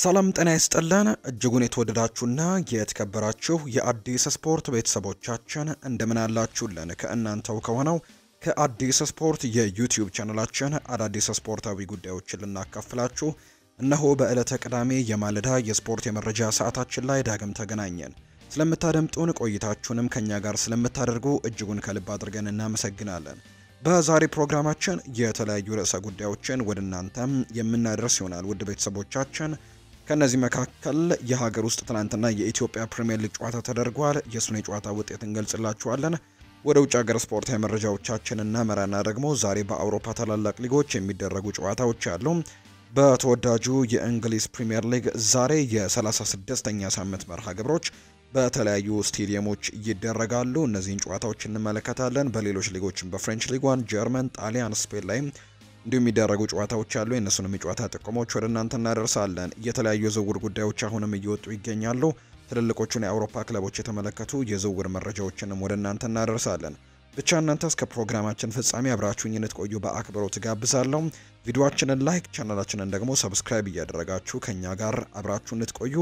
ሰላም ጤና ይስጥልን እጅጉን የተወደዳችሁና የተከበራችሁ የአዲስ ስፖርት ቤተሰቦቻችን እንደምን አላችሁልን? ከእናንተው ከሆነው ከአዲስ ስፖርት የዩቲዩብ ቻናላችን አዳዲስ ስፖርታዊ ጉዳዮችን ልናካፍላችሁ እነሆ በዕለተ ቅዳሜ የማለዳ የስፖርት የመረጃ ሰዓታችን ላይ ዳግም ተገናኘን። ስለምታደምጡን ቆይታችሁንም ከኛ ጋር ስለምታደርጉ እጅጉን ከልብ አድርገን እናመሰግናለን። በዛሬ ፕሮግራማችን የተለያዩ ርዕሰ ጉዳዮችን ወደ እናንተም የምናደርስ ይሆናል። ውድ ቤተሰቦቻችን ከነዚህ መካከል የሀገር ውስጥ ትናንትና የኢትዮጵያ ፕሪሚየር ሊግ ጨዋታ ተደርጓል። የሱን የጨዋታ ውጤት እንገልጽላችኋለን። ወደ ውጭ ሀገር ስፖርታዊ መረጃዎቻችን እናመራና ደግሞ ዛሬ በአውሮፓ ታላላቅ ሊጎች የሚደረጉ ጨዋታዎች አሉ። በተወዳጁ የእንግሊዝ ፕሪሚየር ሊግ ዛሬ የ36ኛ ሳምንት መርሃ ግብሮች በተለያዩ ስቴዲየሞች ይደረጋሉ። እነዚህን ጨዋታዎች እንመለከታለን። በሌሎች ሊጎችም በፍሬንች ሊግ 1፣ ጀርመን፣ ጣሊያን፣ ስፔን ላይ እንዲሁም የሚደረጉ ጨዋታዎች አሉ። የእነሱንም የጨዋታ ጥቆሞች ወደ እናንተ እናደርሳለን። የተለያዩ የዝውውር ጉዳዮች አሁንም እየወጡ ይገኛሉ። ትልልቆቹን የአውሮፓ ክለቦች የተመለከቱ የዝውውር መረጃዎችንም ወደ እናንተ እናደርሳለን። ብቻ እናንተ እስከ ፕሮግራማችን ፍጻሜ አብራችሁኝ እንድትቆዩ በአክብሮት ጋብዛለሁ። ቪዲዮአችንን ላይክ፣ ቻናላችንን ደግሞ ሰብስክራይብ እያደረጋችሁ ከኛ ጋር አብራችሁ እንድትቆዩ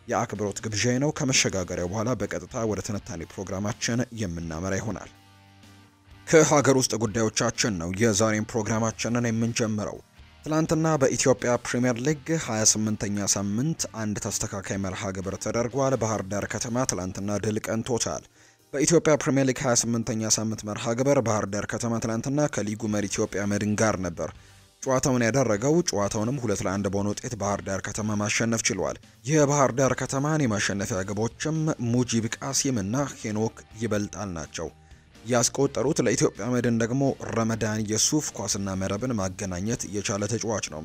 የአክብሮት ግብዣዬ ነው። ከመሸጋገሪያው በኋላ በቀጥታ ወደ ትንታኔ ፕሮግራማችን የምናመራ ይሆናል። ከሀገር ውስጥ ጉዳዮቻችን ነው የዛሬን ፕሮግራማችንን የምንጀምረው። ትላንትና በኢትዮጵያ ፕሪሚየር ሊግ 28ኛ ሳምንት አንድ ተስተካካይ መርሃ ግብር ተደርጓል። ባህር ዳር ከተማ ትላንትና ድል ቀንቶታል። በኢትዮጵያ ፕሪሚየር ሊግ 28ኛ ሳምንት መርሃ ግብር ባህር ዳር ከተማ ትላንትና ከሊጉ መሪ ኢትዮጵያ መድን ጋር ነበር ጨዋታውን ያደረገው። ጨዋታውንም 2-1 በሆነ ውጤት ባህር ዳር ከተማ ማሸነፍ ችሏል። የባህር ዳር ከተማን የማሸነፊያ ግቦችም ሙጂብ ቃሲም እና ሄኖክ ይበልጣል ናቸው ያስቆጠሩት። ለኢትዮጵያ መድን ደግሞ ረመዳን የሱፍ ኳስና መረብን ማገናኘት የቻለ ተጫዋች ነው።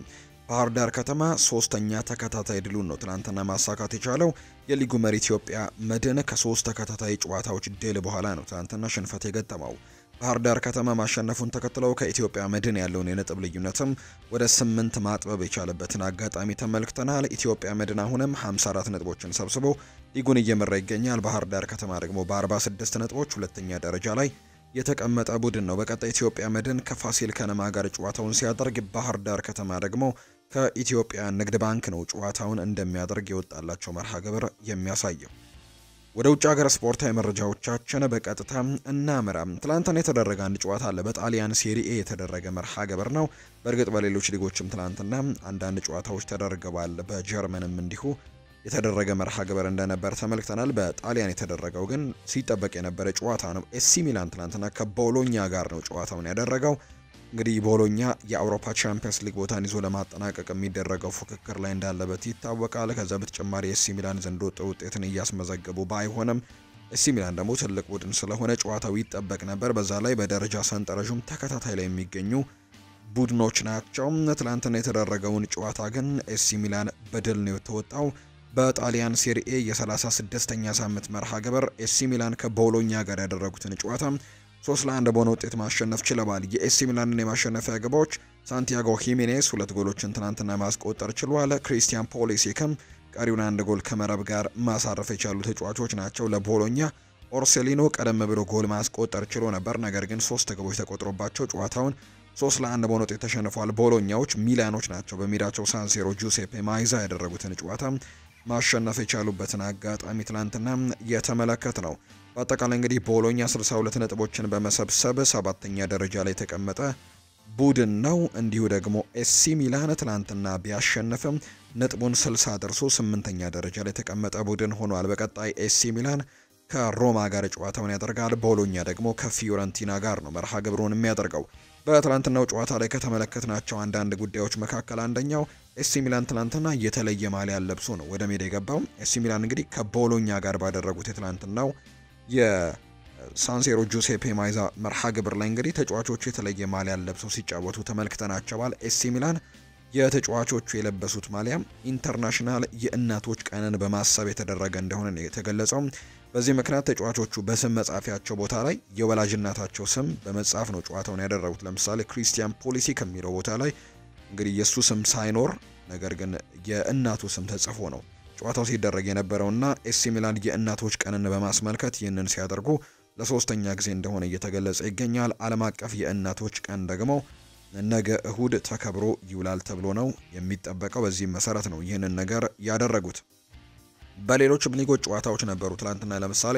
ባህር ዳር ከተማ ሶስተኛ ተከታታይ ድሉን ነው ትናንትና ማሳካት የቻለው። የሊጉ መሪ ኢትዮጵያ መድን ከ3 ተከታታይ ጨዋታዎች ድል በኋላ ነው ትናንትና ሽንፈት የገጠመው። ባህር ዳር ከተማ ማሸነፉን ተከትለው ከኢትዮጵያ መድን ያለውን የነጥብ ልዩነትም ወደ 8 ማጥበብ የቻለበትን አጋጣሚ ተመልክተናል። ኢትዮጵያ መድን አሁንም 54 ነጥቦችን ሰብስቦ ሊጉን እየመራ ይገኛል። ባህር ዳር ከተማ ደግሞ በ46 ነጥቦች ሁለተኛ ደረጃ ላይ የተቀመጠ ቡድን ነው። በቀጣይ ኢትዮጵያ መድን ከፋሲል ከነማ ጋር ጨዋታውን ሲያደርግ፣ ባህር ዳር ከተማ ደግሞ ከኢትዮጵያ ንግድ ባንክ ነው ጨዋታውን እንደሚያደርግ የወጣላቸው መርሃ ግብር የሚያሳየው። ወደ ውጭ ሀገር ስፖርታዊ መረጃዎቻችን በቀጥታ እናምራ። ትላንትና የተደረገ አንድ ጨዋታ አለ። በጣሊያን ሴሪኤ የተደረገ መርሃ ግብር ነው። በእርግጥ በሌሎች ሊጎችም ትላንትና አንዳንድ ጨዋታዎች ተደርገዋል። በጀርመንም እንዲሁ የተደረገ መርሃ ግብር እንደነበር ተመልክተናል። በጣሊያን የተደረገው ግን ሲጠበቅ የነበረ ጨዋታ ነው። ኤሲ ሚላን ትላንትና ከቦሎኛ ጋር ነው ጨዋታውን ያደረገው። እንግዲህ ቦሎኛ የአውሮፓ ቻምፒየንስ ሊግ ቦታን ይዞ ለማጠናቀቅ የሚደረገው ፉክክር ላይ እንዳለበት ይታወቃል። ከዛ በተጨማሪ ኤሲ ሚላን ዘንድሮ ጥሩ ውጤትን እያስመዘገቡ ባይሆንም ኤሲ ሚላን ደግሞ ትልቅ ቡድን ስለሆነ ጨዋታው ይጠበቅ ነበር። በዛ ላይ በደረጃ ሰንጠረዡም ተከታታይ ላይ የሚገኙ ቡድኖች ናቸው። ትላንትና የተደረገውን ጨዋታ ግን ኤሲ ሚላን በድል ነው የተወጣው። በጣሊያን ሴሪኤ የ36ኛ ሳምንት መርሃ ግብር ኤሲ ሚላን ከቦሎኛ ጋር ያደረጉትን ጨዋታ 3-1 በሆነ ውጤት ማሸነፍ ችለዋል። የኤሲ ሚላንን የማሸነፊያ ግቦች ሳንቲያጎ ሂሜኔስ 2 ጎሎችን ትናንትና ማስቆጠር ችሏል። ክሪስቲያን ፖሊሲክም ቀሪውን 1 ጎል ከመረብ ጋር ማሳረፍ የቻሉ ተጫዋቾች ናቸው። ለቦሎኛ ኦርሴሊኖ ቀደም ብሎ ጎል ማስቆጠር ችሎ ነበር፣ ነገር ግን 3 ግቦች ተቆጥሮባቸው ጨዋታውን 3-1 በሆነ ውጤት ተሸንፏል። ቦሎኛዎች ሚላኖች ናቸው በሜዳቸው ሳንሴሮ ጁሴፔ ማይዛ ያደረጉትን ጨዋታ ማሸነፍ የቻሉበትን አጋጣሚ ትላንትና የተመለከት ነው። በአጠቃላይ እንግዲህ ቦሎኛ 62 ነጥቦችን በመሰብሰብ 7ኛ ደረጃ ላይ የተቀመጠ ቡድን ነው። እንዲሁ ደግሞ ኤሲ ሚላን ትላንትና ቢያሸንፍም ነጥቡን 60 ደርሶ 8ኛ ደረጃ ላይ የተቀመጠ ቡድን ሆኗል። በቀጣይ ኤሲ ሚላን ከሮማ ጋር ጨዋታውን ያደርጋል። ቦሎኛ ደግሞ ከፊዮረንቲና ጋር ነው መርሃ ግብሩን የሚያደርገው። በትላንትናው ጨዋታ ላይ ከተመለከትናቸው አንዳንድ ጉዳዮች መካከል አንደኛው ኤሲ ሚላን ትላንትና የተለየ ማሊያ ለብሶ ነው ወደ ሜዳ የገባው። ኤሲ ሚላን እንግዲህ ከቦሎኛ ጋር ባደረጉት የትላንትናው የሳንሴሮ ጁሴፔ ማይዛ መርሃ ግብር ላይ እንግዲህ ተጫዋቾቹ የተለየ ማሊያ ለብሰው ሲጫወቱ ተመልክተናቸዋል። ኤሲ ሚላን የተጫዋቾቹ የለበሱት ማሊያ ኢንተርናሽናል የእናቶች ቀንን በማሰብ የተደረገ እንደሆነ ነው የተገለጸው። በዚህ ምክንያት ተጫዋቾቹ በስም መጻፊያቸው ቦታ ላይ የወላጅ እናታቸው ስም በመጻፍ ነው ጨዋታውን ያደረጉት። ለምሳሌ ክሪስቲያን ፖሊሲ ከሚለው ቦታ ላይ እንግዲህ የሱ ስም ሳይኖር ነገር ግን የእናቱ ስም ተጽፎ ነው ጨዋታው ሲደረግ የነበረውና ኤሲ ሚላን የእናቶች ቀንን በማስመልከት ይህንን ሲያደርጉ ለሶስተኛ ጊዜ እንደሆነ እየተገለጸ ይገኛል። ዓለም አቀፍ የእናቶች ቀን ደግሞ ነገ እሁድ ተከብሮ ይውላል ተብሎ ነው የሚጠበቀው። በዚህም መሰረት ነው ይህንን ነገር ያደረጉት። በሌሎችም ሊጎች ጨዋታዎች ነበሩ ትላንትና። ለምሳሌ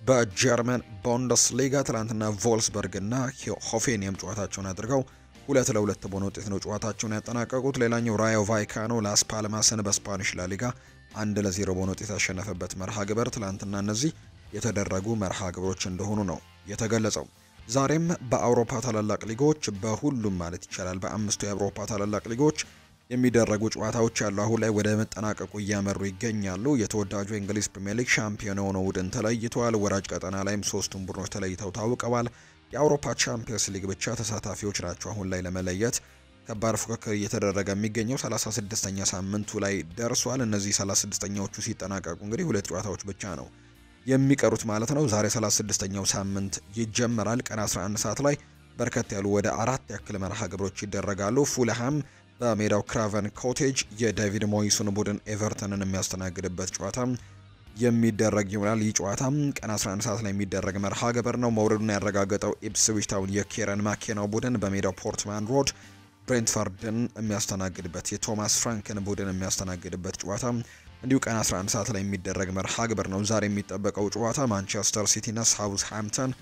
በጀርመን ቡንደስሊጋ ትላንትና ቮልስበርግ እና ሆፌኒየም ጨዋታቸውን አድርገው 2-2 በሆነ ውጤት ነው ጨዋታቸውን ያጠናቀቁት። ሌላኛው ራዮ ቫይካኖ ላስ ፓልማስን በስፓኒሽ ላሊጋ 1-0 በሆነ ውጤት ያሸነፈበት መርሃ ግብር ትላንትና እነዚህ የተደረጉ መርሃ ግብሮች እንደሆኑ ነው የተገለጸው። ዛሬም በአውሮፓ ታላላቅ ሊጎች በሁሉም ማለት ይቻላል በአምስቱ የአውሮፓ ታላላቅ ሊጎች የሚደረጉ ጨዋታዎች ያሉ አሁን ላይ ወደ መጠናቀቁ እያመሩ ይገኛሉ። የተወዳጁ የእንግሊዝ ፕሪሚየር ሊግ ሻምፒዮን የሆነው ቡድን ተለይቷል። ወራጅ ቀጠና ላይም ሶስቱም ቡድኖች ተለይተው ታውቀዋል። የአውሮፓ ቻምፒየንስ ሊግ ብቻ ተሳታፊዎች ናቸው አሁን ላይ ለመለየት ከባድ ፉክክር እየተደረገ የሚገኘው። 36ኛ ሳምንቱ ላይ ደርሷል። እነዚህ 36ኛዎቹ ሲጠናቀቁ እንግዲህ ሁለት ጨዋታዎች ብቻ ነው የሚቀሩት ማለት ነው። ዛሬ 36ኛው ሳምንት ይጀመራል። ቀን 11 ሰዓት ላይ በርከት ያሉ ወደ 4 ያክል መርሃ ግብሮች ይደረጋሉ። ፉልሃም በሜዳው ክራቨን ኮቴጅ የዴቪድ ሞይሱን ቡድን ኤቨርተንን የሚያስተናግድበት ጨዋታ የሚደረግ ይሆናል። ይህ ጨዋታ ቀን 11 ሰዓት ላይ የሚደረግ መርሃ ግብር ነው። መውረዱን ያረጋገጠው ኢፕስዊች ታውን የኬረን ማኬናው ቡድን በሜዳው ፖርትማን ሮድ ብሬንትፈርድን የሚያስተናግድበት የቶማስ ፍራንክን ቡድን የሚያስተናግድበት ጨዋታ እንዲሁ ቀን 11 ሰዓት ላይ የሚደረግ መርሃ ግብር ነው። ዛሬ የሚጠበቀው ጨዋታ ማንቸስተር ሲቲ እና ሳውዝሃምፕተን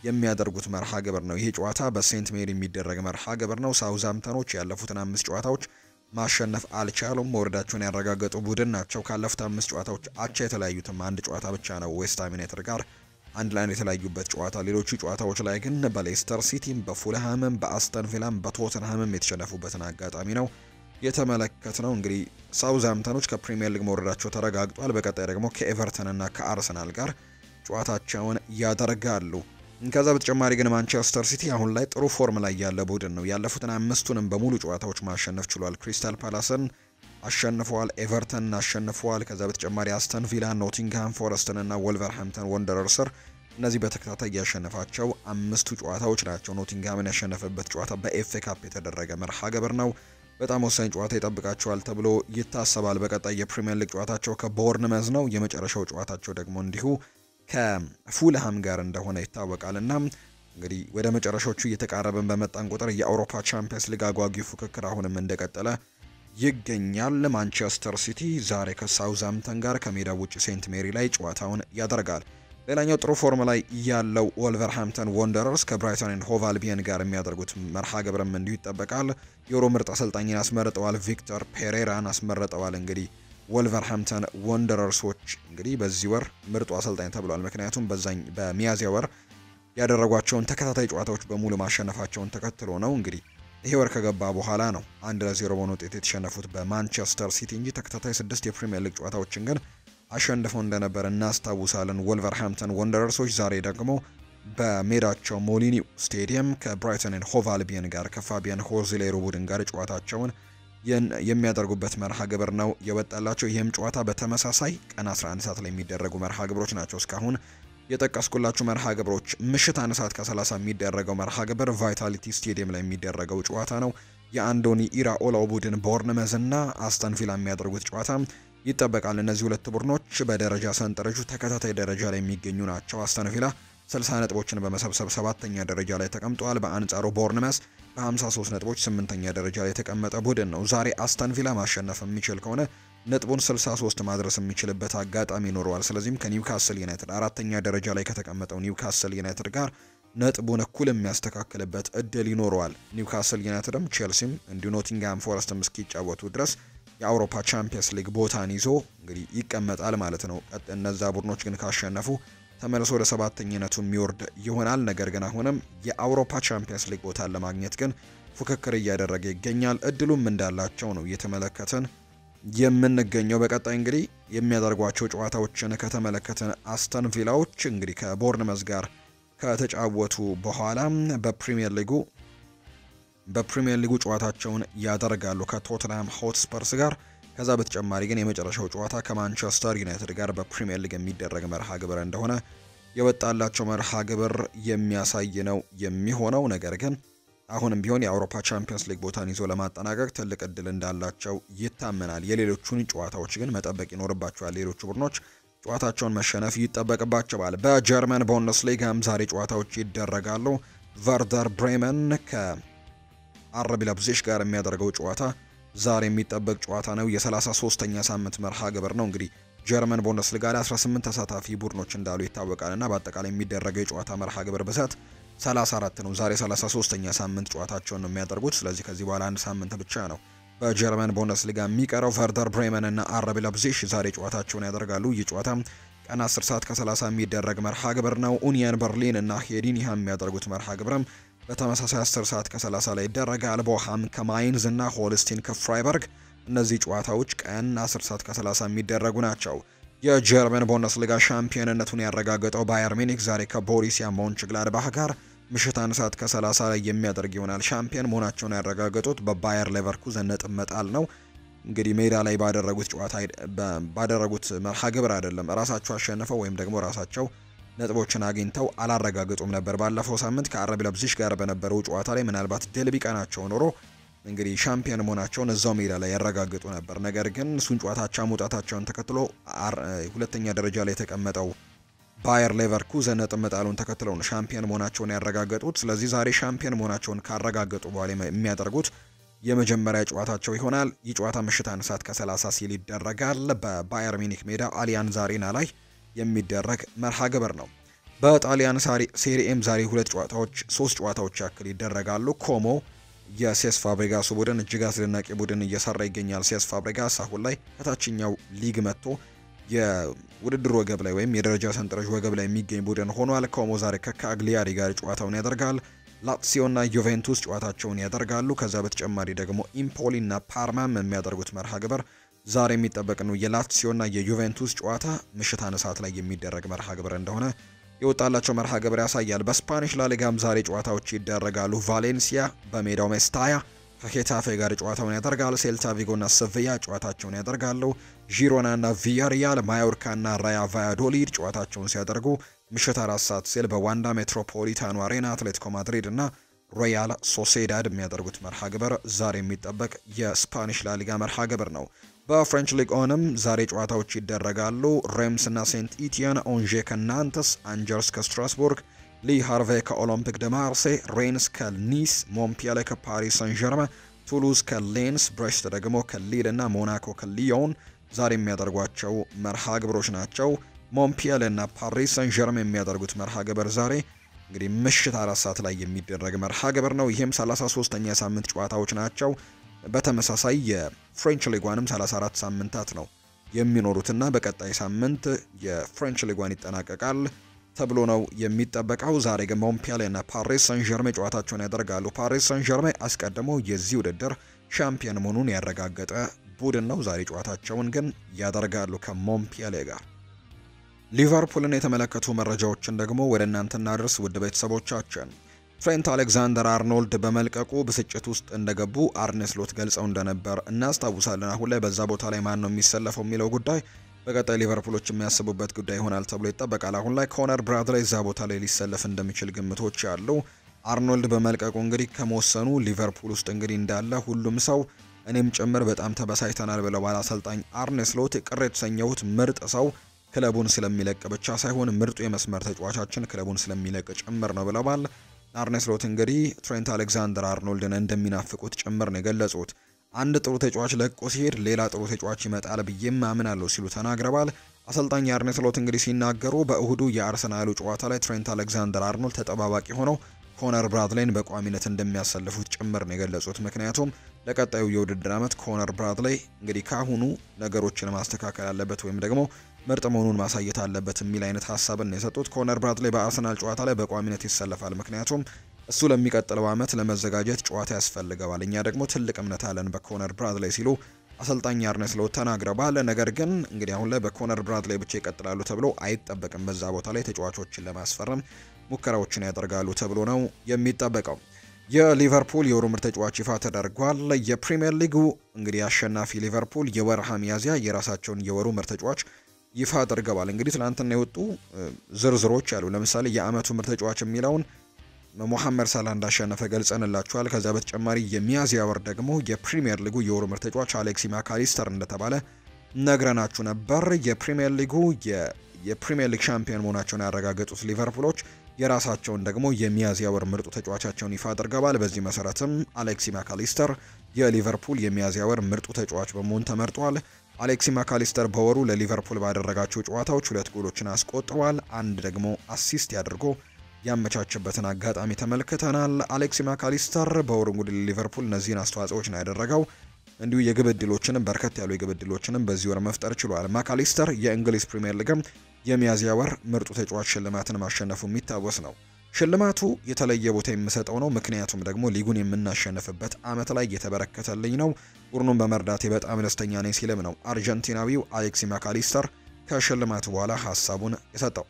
የሚያደርጉት መርሃ ግብር ነው። ይሄ ጨዋታ በሴንት ሜሪ የሚደረግ መርሃ ግብር ነው። ሳውዝሃምፕተኖች ያለፉትን 5 ጨዋታዎች ማሸነፍ አልቻሉም። መውረዳቸውን ያረጋገጡ ቡድን ናቸው። ካለፉት 5 ጨዋታዎች አቻ የተለያዩትም አንድ ጨዋታ ብቻ ነው ዌስትሃም ዩናይትድ ጋር አንድ ላይ የተለያዩበት ጨዋታ። ሌሎቹ ጨዋታዎች ላይ ግን በሌስተር ሲቲም፣ በፉልሃምም፣ በአስተን ቪላም፣ በቶተንሃምም የተሸነፉበትን አጋጣሚ ነው የተመለከትነው። እንግዲህ ሳውዝሃምፕተኖች ከፕሪሚየር ሊግ መውረዳቸው ተረጋግጧል። በቀጣይ ደግሞ ከኤቨርተን እና ከአርሰናል ጋር ጨዋታቸውን ያደርጋሉ። ከዛ በተጨማሪ ግን ማንቸስተር ሲቲ አሁን ላይ ጥሩ ፎርም ላይ ያለ ቡድን ነው። ያለፉትን 5ቱንም በሙሉ ጨዋታዎች ማሸነፍ ችሏል። ክሪስታል ፓላስን አሸንፈዋል፣ ኤቨርተንን አሸንፈዋል። ከዛ በተጨማሪ አስተን ቪላ፣ ኖቲንግሃም ፎረስትን እና ወልቨርሃምፕተን ወንደረርስ እነዚህ በተከታታይ ያሸነፋቸው 5ቱ ጨዋታዎች ናቸው። ኖቲንግሃምን ያሸነፈበት ጨዋታ በኤፍኤ ካፕ የተደረገ መርሃ ግብር ነው። በጣም ወሳኝ ጨዋታ ይጠብቃቸዋል ተብሎ ይታሰባል። በቀጣይ የፕሪሚየር ሊግ ጨዋታቸው ከቦርንመዝ ነው። የመጨረሻው ጨዋታቸው ደግሞ እንዲሁ ከፉልሃም ጋር እንደሆነ ይታወቃል። እና እንግዲህ ወደ መጨረሻዎቹ እየተቃረበን በመጣን ቁጥር የአውሮፓ ቻምፒየንስ ሊግ አጓጊ ፉክክር አሁንም እንደቀጠለ ይገኛል። ማንቸስተር ሲቲ ዛሬ ከሳውዝሃምፕተን ጋር ከሜዳ ውጭ ሴንት ሜሪ ላይ ጨዋታውን ያደርጋል። ሌላኛው ጥሩ ፎርም ላይ ያለው ወልቨርሃምፕተን ወንደረርስ ከብራይተን ኤንድ ሆቭ አልቢየን ጋር የሚያደርጉት መርሃ ግብርም እንዲሁ ይጠበቃል። የሮ ምርጥ አሰልጣኝን አስመርጠዋል። ቪክተር ፔሬራን አስመርጠዋል። እንግዲህ ወልቨርሃምፕተን ወንደረርሶች እንግዲህ በዚህ ወር ምርጡ አሰልጣኝ ተብሏል። ምክንያቱም በሚያዝያ ወር ያደረጓቸውን ተከታታይ ጨዋታዎች በሙሉ ማሸነፋቸውን ተከትሎ ነው። እንግዲህ ይሄ ወር ከገባ በኋላ ነው 1-0 በሆነ ውጤት የተሸነፉት በማንቸስተር ሲቲ እንጂ ተከታታይ 6 የፕሪሚየር ሊግ ጨዋታዎችን ግን አሸንፈው እንደነበር እናስታውሳለን። ወልቨርሃምፕተን ወንደረርሶች ዛሬ ደግሞ በሜዳቸው ሞሊኒው ስቴዲየም ከብራይተን ኤንድ ሆቭ አልቢየን ጋር ከፋቢያን ሆርዚሌሮ ቡድን ጋር ጨዋታቸውን የሚያደርጉበት መርሃ ግብር ነው የወጣላቸው። ይህም ጨዋታ በተመሳሳይ ቀን 11 ሰዓት ላይ የሚደረጉ መርሃ ግብሮች ናቸው። እስካሁን የጠቀስኩላችሁ መርሃ ግብሮች ምሽት 1 ሰዓት ከ30 የሚደረገው መርሃ ግብር ቫይታሊቲ ስቴዲየም ላይ የሚደረገው ጨዋታ ነው። የአንዶኒ ኢራኦላ ቡድን ቦርንመዝ እና አስተን ቪላ የሚያደርጉት ጨዋታ ይጠበቃል። እነዚህ ሁለት ቡድኖች በደረጃ ሰንጠረዡ ተከታታይ ደረጃ ላይ የሚገኙ ናቸው። አስተን ቪላ 60 ነጥቦችን በመሰብሰብ 7ኛ ደረጃ ላይ ተቀምጧል። በአንጻሩ ቦርንመዝ በ53 ነጥቦች 8ኛ ደረጃ ላይ የተቀመጠ ቡድን ነው። ዛሬ አስተን ቪላ ማሸነፍ የሚችል ከሆነ ነጥቡን 63 ማድረስ የሚችልበት አጋጣሚ ይኖረዋል። ስለዚህም ከኒውካስል ዩናይትድ 4ኛ ደረጃ ላይ ከተቀመጠው ኒውካስል ዩናይትድ ጋር ነጥቡን እኩል የሚያስተካክልበት እድል ይኖረዋል። ኒውካስል ዩናይትድም ቼልሲም እንዲሁ ኖቲንግሃም ፎረስትም እስኪጫወቱ ድረስ የአውሮፓ ቻምፒየንስ ሊግ ቦታን ይዞ እንግዲህ ይቀመጣል ማለት ነው። እነዛ ቡድኖች ግን ካሸነፉ ተመልሶ ወደ 7ኛነቱ የሚወርድ ይሆናል። ነገር ግን አሁንም የአውሮፓ ቻምፒየንስ ሊግ ቦታን ለማግኘት ግን ፉክክር እያደረገ ይገኛል። እድሉም እንዳላቸው ነው እየተመለከትን የምንገኘው። በቀጣይ እንግዲህ የሚያደርጓቸው ጨዋታዎችን ከተመለከትን አስተን ቪላዎች እንግዲህ ከቦርንመዝ ጋር ከተጫወቱ በኋላ በፕሪሚየር ሊጉ ጨዋታቸውን ያደርጋሉ ከቶተንሃም ሆትስፐርስ ጋር። ከዛ በተጨማሪ ግን የመጨረሻው ጨዋታ ከማንቸስተር ዩናይትድ ጋር በፕሪሚየር ሊግ የሚደረግ መርሃ ግብር እንደሆነ የወጣላቸው መርሃ ግብር የሚያሳይ ነው የሚሆነው። ነገር ግን አሁንም ቢሆን የአውሮፓ ቻምፒየንስ ሊግ ቦታን ይዞ ለማጠናቀቅ ትልቅ እድል እንዳላቸው ይታመናል። የሌሎቹን ጨዋታዎች ግን መጠበቅ ይኖርባቸዋል። ሌሎቹ ቡድኖች ጨዋታቸውን መሸነፍ ይጠበቅባቸዋል። በጀርመን ቡንደስሊጋም ዛሬ ጨዋታዎች ይደረጋሉ። ቨርደር ብሬመን ከአርቢ ላይፕዚግ ጋር የሚያደርገው ጨዋታ ዛሬ የሚጠበቅ ጨዋታ ነው። የ33ኛ ሳምንት መርሃ ግብር ነው። እንግዲህ ጀርመን ቡንደስሊጋ ላይ 18 ተሳታፊ ቡድኖች እንዳሉ ይታወቃልና በአጠቃላይ የሚደረገው የጨዋታ መርሃ ግብር ብዛት 34 ነው። ዛሬ 33ኛ ሳምንት ጨዋታቸውን ነው የሚያደርጉት። ስለዚህ ከዚህ በኋላ አንድ ሳምንት ብቻ ነው በጀርመን ቡንደስሊጋ የሚቀረው። ቨርደር ብሬመን እና አርቢ ላይፕዚግ ዛሬ ጨዋታቸውን ያደርጋሉ። ይህ ጨዋታ ቀን 10 ሰዓት ከ30 የሚደረግ መርሃ ግብር ነው። ኡኒየን በርሊን እና ሄዲንሃም የሚያደርጉት መርሃ ግብርም በተመሳሳይ 10 ሰዓት ከ30 ላይ ይደረጋል። ቦሃም ከማይንዝ እና ሆልስቲን ከፍራይበርግ እነዚህ ጨዋታዎች ቀን 10 ሰዓት ከ30 የሚደረጉ ናቸው። የጀርመን ቡንደስሊጋ ሻምፒዮንነቱን ያረጋገጠው ባየር ሚኒክ ዛሬ ከቦሩሲያ ሞንችግላድባህ ጋር ምሽት 1 ሰዓት ከ30 ላይ የሚያደርግ ይሆናል። ሻምፒዮን መሆናቸውን ያረጋገጡት በባየር ሌቨርኩዘን ነጥብ መጣል ነው። እንግዲህ ሜዳ ላይ ባደረጉት ጨዋታ ባደረጉት መርሃ ግብር አይደለም ራሳቸው አሸንፈው ወይም ደግሞ ራሳቸው ነጥቦችን አግኝተው አላረጋገጡም ነበር። ባለፈው ሳምንት ከአርቢ ላይፕዚግ ጋር በነበረው ጨዋታ ላይ ምናልባት ድል ቢቀናቸው ኖሮ እንግዲህ ሻምፒዮን መሆናቸውን እዛው ሜዳ ላይ ያረጋግጡ ነበር። ነገር ግን እሱን ጨዋታቻ መውጣታቸውን ተከትሎ ሁለተኛ ደረጃ ላይ የተቀመጠው ባየር ሌቨርኩዘን ነጥብ መጣሉን ተከትለው ነው ሻምፒዮን መሆናቸውን ያረጋገጡት። ስለዚህ ዛሬ ሻምፒዮን መሆናቸውን ካረጋገጡ በኋላ የሚያደርጉት የመጀመሪያ ጨዋታቸው ይሆናል። ይህ ጨዋታ ምሽት 1 ሰዓት ከ30 ሲል ይደረጋል። በባየር ሚኒክ ሜዳ አሊያንዝ አሬና ላይ የሚደረግ መርሃ ግብር ነው። በጣሊያን ሴሪኤም ዛሬ 3 ጨዋታዎች ያክል ይደረጋሉ። ኮሞ የሴስ ፋብሪጋሱ ቡድን እጅግ አስደናቂ ቡድን እየሰራ ይገኛል። ሴስ ፋብሪጋስ አሁን ላይ ከታችኛው ሊግ መጥቶ የውድድር ወገብ ላይ ወይም የደረጃ ሰንጠረዥ ወገብ ላይ የሚገኝ ቡድን ሆኗል። ኮሞ ዛሬ ከካግሊያሪ ጋር ጨዋታውን ያደርጋል። ላትሲዮና ዩቬንቱስ ጨዋታቸውን ያደርጋሉ። ከዛ በተጨማሪ ደግሞ ኢምፖሊና ፓርማም የሚያደርጉት መርሃ ግብር ዛሬ የሚጠበቅ ነው። የላትሲዮና የዩቬንቱስ ጨዋታ ምሽት 1 ሰዓት ላይ የሚደረግ መርሃ ግብር እንደሆነ የወጣላቸው መርሃ ግብር ያሳያል። በስፓኒሽ ላሊጋም ዛሬ ጨዋታዎች ይደረጋሉ። ቫሌንሲያ በሜዳው ሜስታያ ከሄታፌ ጋር ጨዋታውን ያደርጋል። ሴልታ ቪጎና ሰቪያ ጨዋታቸውን ያደርጋሉ። ዢሮናና ቪያሪያል፣ ማዮርካና ራያ ቫያዶሊድ ጨዋታቸውን ሲያደርጉ ምሽት 4 ሰዓት ሲል በዋንዳ ሜትሮፖሊታኑ አሬና አትሌቲኮ ማድሪድ እና ሮያል ሶሴዳድ የሚያደርጉት መርሃ ግብር ዛሬ የሚጠበቅ የስፓኒሽ ላሊጋ መርሃ ግብር ነው። በፍሬንች ሊግ ኦንም ዛሬ ጨዋታዎች ይደረጋሉ። ሬምስ እና ሴንት ኢቲየን፣ ኦንዤ ከናንተስ፣ አንጀርስ ከስትራስቡርግ፣ ሊ ሃርቬ ከኦሎምፒክ ደ ማርሴ፣ ሬንስ ከኒስ፣ ሞንፒያሌ ከፓሪስ ሰን ዠርመን፣ ቱሉዝ ከሌንስ፣ ብሬስት ደግሞ ከሊል እና ሞናኮ ከሊዮን ዛሬ የሚያደርጓቸው መርሃ ግብሮች ናቸው። ሞንፒያሌ እና ፓሪስ ሰን ዠርመን የሚያደርጉት መርሃ ግብር ዛሬ እንግዲህ ምሽት 4 ሰዓት ላይ የሚደረግ መርሃ ግብር ነው። ይህም 33ኛ ሳምንት ጨዋታዎች ናቸው። በተመሳሳይ የፍሬንች ሊጓንም 34 ሳምንታት ነው የሚኖሩትና በቀጣይ ሳምንት የፍሬንች ሊጓን ይጠናቀቃል ተብሎ ነው የሚጠበቀው። ዛሬ ግን ሞንፒያሌ እና ፓሪስ ሰን ዠርሜን ጨዋታቸውን ያደርጋሉ። ፓሪስ ሰን ዠርሜን አስቀድሞ የዚህ ውድድር ሻምፒዮን መሆኑን ያረጋገጠ ቡድን ነው። ዛሬ ጨዋታቸውን ግን ያደርጋሉ ከሞንፒያሌ ጋር። ሊቨርፑልን የተመለከቱ መረጃዎችን ደግሞ ወደ እናንተ እናድርስ ውድ ቤተሰቦቻችን። ትሬንት አሌክዛንደር አርኖልድ በመልቀቁ ብስጭት ውስጥ እንደገቡ አርኔ ስሎት ገልጸው እንደነበር እናስታውሳለን። አሁን ላይ በዛ ቦታ ላይ ማን ነው የሚሰለፈው የሚለው ጉዳይ በቀጣይ ሊቨርፑሎች የሚያስቡበት ጉዳይ ይሆናል ተብሎ ይጠበቃል። አሁን ላይ ኮነር ብራድሌይ እዛ ቦታ ላይ ሊሰለፍ እንደሚችል ግምቶች ያሉ። አርኖልድ በመልቀቁ እንግዲህ ከመወሰኑ ሊቨርፑል ውስጥ እንግዲህ እንዳለ ሁሉም ሰው እኔም ጭምር በጣም ተበሳጭተናል ብለዋል አሰልጣኝ አርኔ ስሎት። ቅር የተሰኘሁት ምርጥ ሰው ክለቡን ስለሚለቅ ብቻ ሳይሆን ምርጡ የመስመር ተጫዋቻችን ክለቡን ስለሚለቅ ጭምር ነው ብለዋል። አርኔ ስሎት እንግዲህ ትሬንት አሌክዛንደር አርኖልድን እንደሚናፍቁት ጭምር ነው የገለጹት። አንድ ጥሩ ተጫዋች ለቆ ሲሄድ ሌላ ጥሩ ተጫዋች ይመጣል ብዬም አምናለሁ ሲሉ ተናግረዋል። አሰልጣኝ አርኔ ስሎት እንግዲህ ሲናገሩ በእሁዱ የአርሰናሉ ጨዋታ ላይ ትሬንት አሌክዛንደር አርኖልድ ተጠባባቂ ሆነው ኮነር ብራድሌይን በቋሚነት እንደሚያሰልፉት ጭምር ነው የገለጹት። ምክንያቱም ለቀጣዩ የውድድር ዓመት ኮነር ብራድሌይ እንግዲህ ካሁኑ ነገሮችን ማስተካከል አለበት ወይም ደግሞ ምርጥ መሆኑን ማሳየት አለበት የሚል አይነት ሀሳብን ነው የሰጡት። ኮነር ብራድሌይ በአርሰናል ጨዋታ ላይ በቋሚነት ይሰለፋል፣ ምክንያቱም እሱ ለሚቀጥለው ዓመት ለመዘጋጀት ጨዋታ ያስፈልገዋል። እኛ ደግሞ ትልቅ እምነት አለን በኮነር ብራድሌይ ሲሉ አሰልጣኝ አርኔ ስሎት ተናግረዋል። ነገር ግን እንግዲህ አሁን ላይ በኮነር ብራድሌይ ብቻ ይቀጥላሉ ተብሎ አይጠበቅም። በዛ ቦታ ላይ ተጫዋቾችን ለማስፈረም ሙከራዎችን ያደርጋሉ ተብሎ ነው የሚጠበቀው። የሊቨርፑል የወሩ ምርጥ ተጫዋች ይፋ ተደርጓል። የፕሪሚየር ሊጉ እንግዲህ አሸናፊ ሊቨርፑል የወርሃ ሚያዝያ የራሳቸውን የወሩ ምርጥ ተጫዋች ይፋ አድርገዋል። እንግዲህ ትናንትና የወጡ ዝርዝሮች አሉ። ለምሳሌ የአመቱ ምርጥ ተጫዋች የሚለውን ሞሐመድ ሳላህ እንዳሸነፈ ገልጸንላችኋል። ከዛ በተጨማሪ የሚያዝያ ወር ደግሞ የፕሪሚየር ሊጉ የወሩ ምርጥ ተጫዋች አሌክሲ ማካሊስተር እንደተባለ ነግረናችሁ ነበር። የፕሪሚየር ሊግ ሻምፒዮን መሆናቸውን ያረጋገጡት ሊቨርፑሎች የራሳቸውን ደግሞ የሚያዝያ ወር ምርጡ ተጫዋቻቸውን ይፋ አድርገዋል። በዚህ መሰረትም አሌክሲ ማካሊስተር የሊቨርፑል የሚያዝያ ወር ምርጡ ተጫዋች በመሆን ተመርጧል። አሌክሲ ማካሊስተር በወሩ ለሊቨርፑል ባደረጋቸው ጨዋታዎች 2 ጎሎችን አስቆጥሯል። አንድ ደግሞ አሲስት ያድርጎ ያመቻቸበትን አጋጣሚ ተመልክተናል። አሌክሲ ማካሊስተር በወሩ እንግዲህ ለሊቨርፑል እነዚህን አስተዋጽኦች ነው ያደረገው። እንዲሁ የግብ ዕድሎችንም በርከት ያሉ የግብ ዕድሎችንም በዚህ ወር መፍጠር ችሏል። ማካሊስተር የእንግሊዝ ፕሪሚየር ሊግም የሚያዝያ ወር ምርጡ ተጫዋች ሽልማትን ማሸነፉ የሚታወስ ነው። ሽልማቱ የተለየ ቦታ የምሰጠው ነው፣ ምክንያቱም ደግሞ ሊጉን የምናሸንፍበት አመት ላይ የተበረከተልኝ ነው። ቡድኑን በመርዳቴ በጣም ደስተኛ ነኝ ሲልም ነው አርጀንቲናዊው አሌክሲ ማካሊስተር ከሽልማቱ በኋላ ሀሳቡን የሰጠው።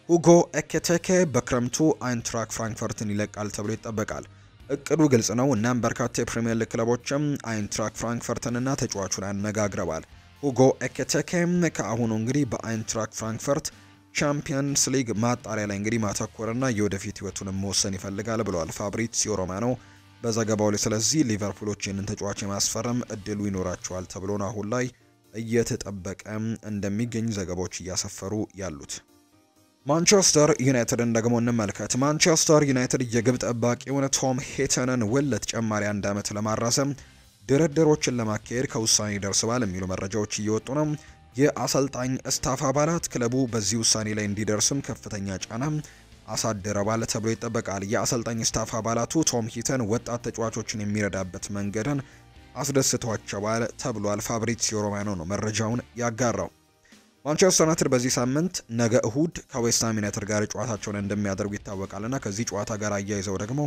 ሁጎ ኤኪቲኬ በክረምቱ አይንትራክ ፍራንክፈርትን ይለቃል ተብሎ ይጠበቃል። እቅዱ ግልጽ ነው። እናም በርካታ የፕሪሚየር ሊግ ክለቦችም አይንትራክ ፍራንክፈርትንና ተጫዋቹን አነጋግረዋል። ሁጎ ኤኪቲኬ ከአሁኑ እንግዲህ በአይንትራክ ፍራንክፈርት ቻምፒየንስ ሊግ ማጣሪያ ላይ እንግዲህ ማተኮርና የወደፊት ህይወቱን መወሰን ይፈልጋል ብለዋል ፋብሪዚዮ ሮማኖ በዘገባው ላይ። ስለዚህ ሊቨርፑሎች ይህንን ተጫዋች የማስፈረም እድሉ ይኖራቸዋል ተብሎ ነው አሁን ላይ እየተጠበቀ እንደሚገኝ ዘገባዎች እያሰፈሩ ያሉት። ማንቸስተር ዩናይትድን ደግሞ እንመልከት። ማንቸስተር ዩናይትድ የግብ ጠባቂውን ቶም ሄተንን ውል ለተጨማሪ 1 ዓመት ለማራዘም ድርድሮችን ለማካሄድ ከውሳኔ ደርሰዋል የሚሉ መረጃዎች እየወጡ ነው። የአሰልጣኝ ስታፍ አባላት ክለቡ በዚህ ውሳኔ ላይ እንዲደርስም ከፍተኛ ጫና አሳድረዋል ተብሎ ይጠበቃል። የአሰልጣኝ ስታፍ አባላቱ ቶም ሂተን ወጣት ተጫዋቾችን የሚረዳበት መንገድን አስደስቷቸዋል ተብሏል። ፋብሪዚዮ ሮማኖ ነው መረጃውን ያጋራው። ማንቸስተር ዩናይትድ በዚህ ሳምንት ነገ እሁድ ከዌስትሃም ዩናይትድ ጋር ጨዋታቸውን እንደሚያደርጉ ይታወቃልና ከዚህ ጨዋታ ጋር አያይዘው ደግሞ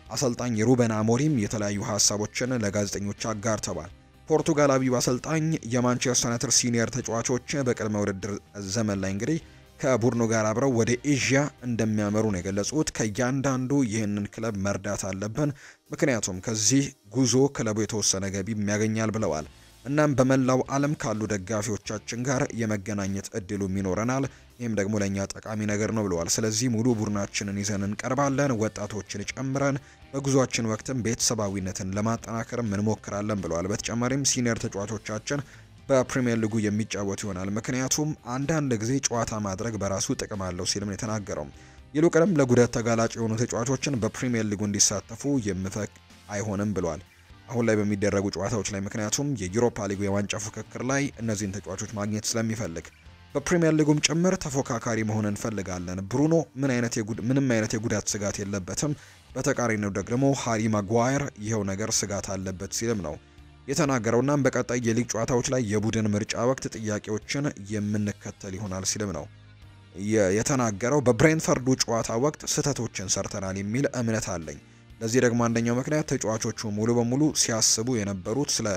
አሰልጣኝ ሩበን አሞሪም የተለያዩ ሀሳቦችን ለጋዜጠኞች አጋርተዋል። ፖርቱጋላዊው አሰልጣኝ የማንቸስተር ዩናይትድ ሲኒየር ተጫዋቾች በቅድመ ውድድር ዘመን ላይ እንግዲህ ከቡድኑ ጋር አብረው ወደ ኤዥያ እንደሚያመሩ ነው የገለጹት። ከእያንዳንዱ ይህንን ክለብ መርዳት አለብን፣ ምክንያቱም ከዚህ ጉዞ ክለቡ የተወሰነ ገቢ ያገኛል ብለዋል። እናም በመላው ዓለም ካሉ ደጋፊዎቻችን ጋር የመገናኘት እድሉም ይኖረናል፣ ይህም ደግሞ ለእኛ ጠቃሚ ነገር ነው ብለዋል። ስለዚህ ሙሉ ቡድናችንን ይዘን እንቀርባለን፣ ወጣቶችን ጨምረን በጉዟችን ወቅትም ቤተሰባዊነትን ለማጠናከርም እንሞክራለን ብለዋል። በተጨማሪም ሲኒየር ተጫዋቾቻችን በፕሪሚየር ሊጉ የሚጫወቱ ይሆናል፣ ምክንያቱም አንዳንድ ጊዜ ጨዋታ ማድረግ በራሱ ጥቅም አለው ሲልም ነው የተናገረው። ይልቁንም ለጉዳት ተጋላጭ የሆኑ ተጫዋቾችን በፕሪሚየር ሊጉ እንዲሳተፉ የሚፈቅ አይሆንም ብለዋል አሁን ላይ በሚደረጉ ጨዋታዎች ላይ፣ ምክንያቱም የዩሮፓ ሊጉ የዋንጫ ፉክክር ላይ እነዚህን ተጫዋቾች ማግኘት ስለሚፈልግ በፕሪሚየር ሊጉም ጭምር ተፎካካሪ መሆን እንፈልጋለን። ብሩኖ ምንም አይነት የጉዳት ስጋት የለበትም፣ በተቃራኒው ደግሞ ሃሪ ማጓየር ይኸው ነገር ስጋት አለበት ሲልም ነው የተናገረውና በቀጣይ የሊግ ጨዋታዎች ላይ የቡድን ምርጫ ወቅት ጥያቄዎችን የምንከተል ይሆናል ሲልም ነው የተናገረው። በብሬንትፈርዱ ጨዋታ ወቅት ስህተቶችን ሰርተናል የሚል እምነት አለኝ። ለዚህ ደግሞ አንደኛው ምክንያት ተጫዋቾቹ ሙሉ በሙሉ ሲያስቡ የነበሩት ስለ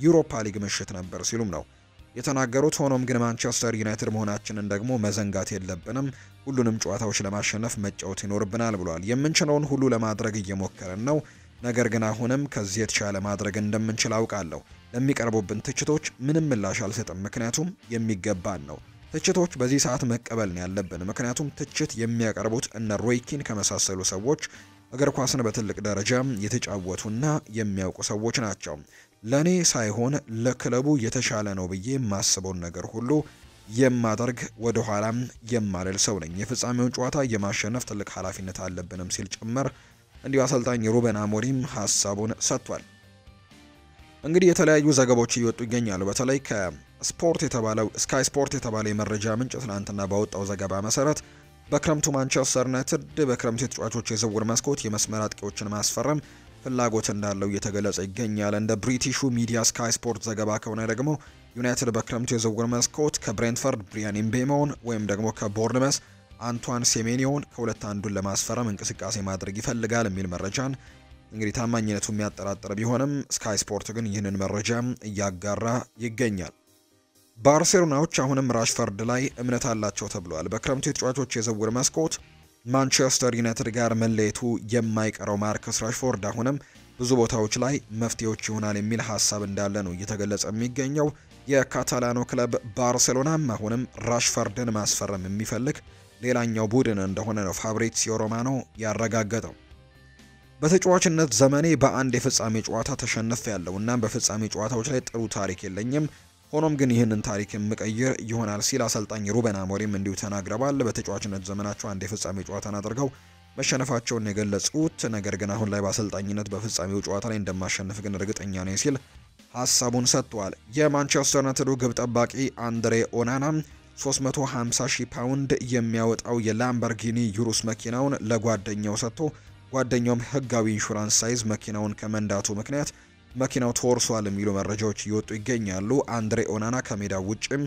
ዩሮፓ ሊግ ምሽት ነበር ሲሉም ነው የተናገሩት። ሆኖም ግን ማንቸስተር ዩናይትድ መሆናችንን ደግሞ መዘንጋት የለብንም፣ ሁሉንም ጨዋታዎች ለማሸነፍ መጫወት ይኖርብናል ብሏል። የምንችለውን ሁሉ ለማድረግ እየሞከርን ነው፣ ነገር ግን አሁንም ከዚህ የተሻለ ማድረግ እንደምንችል አውቃለሁ። ለሚቀርቡብን ትችቶች ምንም ምላሽ አልሰጥም፣ ምክንያቱም የሚገባን ነው። ትችቶች በዚህ ሰዓት መቀበል ነው ያለብን፣ ምክንያቱም ትችት የሚያቀርቡት እነ ሮይ ኪን ከመሳሰሉ ሰዎች እግር ኳስን በትልቅ ደረጃ የተጫወቱና የሚያውቁ ሰዎች ናቸው። ለኔ ሳይሆን ለክለቡ የተሻለ ነው ብዬ የማስበውን ነገር ሁሉ የማደርግ ወደ ኋላም የማልል ሰው ነኝ። የፍጻሜውን ጨዋታ የማሸነፍ ትልቅ ኃላፊነት አለብንም ሲል ጭምር እንዲሁ አሰልጣኝ ሩበን አሞሪም ሀሳቡን ሰጥቷል። እንግዲህ የተለያዩ ዘገባዎች እየወጡ ይገኛሉ። በተለይ ከስፖርት የተባለው ስካይ ስፖርት የተባለው የመረጃ ምንጭ ትናንትና ባወጣው ዘገባ መሰረት በክረምቱ ማንቸስተር ዩናይትድ በክረምቱ የተጫዋቾች የዝውውር መስኮት የመስመር አጥቂዎችን ማስፈረም ፍላጎት እንዳለው እየተገለጸ ይገኛል። እንደ ብሪቲሹ ሚዲያ ስካይ ስፖርት ዘገባ ከሆነ ደግሞ ዩናይትድ በክረምቱ የዝውውር መስኮት ከብሬንትፈርድ ብሪያን ኢምቤሞን ወይም ደግሞ ከቦርንመስ አንቷን ሴሜኒዮን ከሁለት አንዱን ለማስፈረም እንቅስቃሴ ማድረግ ይፈልጋል የሚል መረጃን እንግዲህ ታማኝነቱ የሚያጠራጥር ቢሆንም ስካይ ስፖርት ግን ይህንን መረጃ እያጋራ ይገኛል። ባርሴሎናዎች አሁንም ራሽፈርድ ላይ እምነት አላቸው ተብሏል። በክረምቱ የተጫዋቾች የዝውውር መስኮት ማንቸስተር ዩናይትድ ጋር መለየቱ የማይቀረው ማርከስ ራሽፎርድ አሁንም ብዙ ቦታዎች ላይ መፍትሄዎች ይሆናል የሚል ሀሳብ እንዳለ ነው እየተገለጸ የሚገኘው። የካታላኑ ክለብ ባርሴሎናም አሁንም ራሽፈርድን ማስፈረም የሚፈልግ ሌላኛው ቡድን እንደሆነ ነው ፋብሪዚዮ ሮማኖ ያረጋገጠው። በተጫዋችነት ዘመኔ በአንድ የፍጻሜ ጨዋታ ተሸንፌያለሁ እና በፍጻሜ ጨዋታዎች ላይ ጥሩ ታሪክ የለኝም። ሆኖም ግን ይህንን ታሪክ የምቀይር ይሆናል ሲል አሰልጣኝ ሩበን አሞሪም እንዲሁ ተናግረዋል። በተጫዋችነት ዘመናቸው አንድ የፍጻሜ ጨዋታን አድርገው መሸነፋቸውን የገለጹት ነገር ግን አሁን ላይ በአሰልጣኝነት በፍጻሜው ጨዋታ ላይ እንደማሸነፍ ግን እርግጠኛ ነኝ ሲል ሀሳቡን ሰጥቷል። የማንቸስተር ዩናይትዱ ግብ ጠባቂ አንድሬ ኦናና 350,000 ፓውንድ የሚያወጣው የላምበርጊኒ ዩሩስ መኪናውን ለጓደኛው ሰጥቶ ጓደኛውም ህጋዊ ኢንሹራንስ ሳይዝ መኪናውን ከመንዳቱ ምክንያት መኪናው ተወርሷል የሚሉ መረጃዎች እየወጡ ይገኛሉ። አንድሬ ኦናና ከሜዳው ውጭም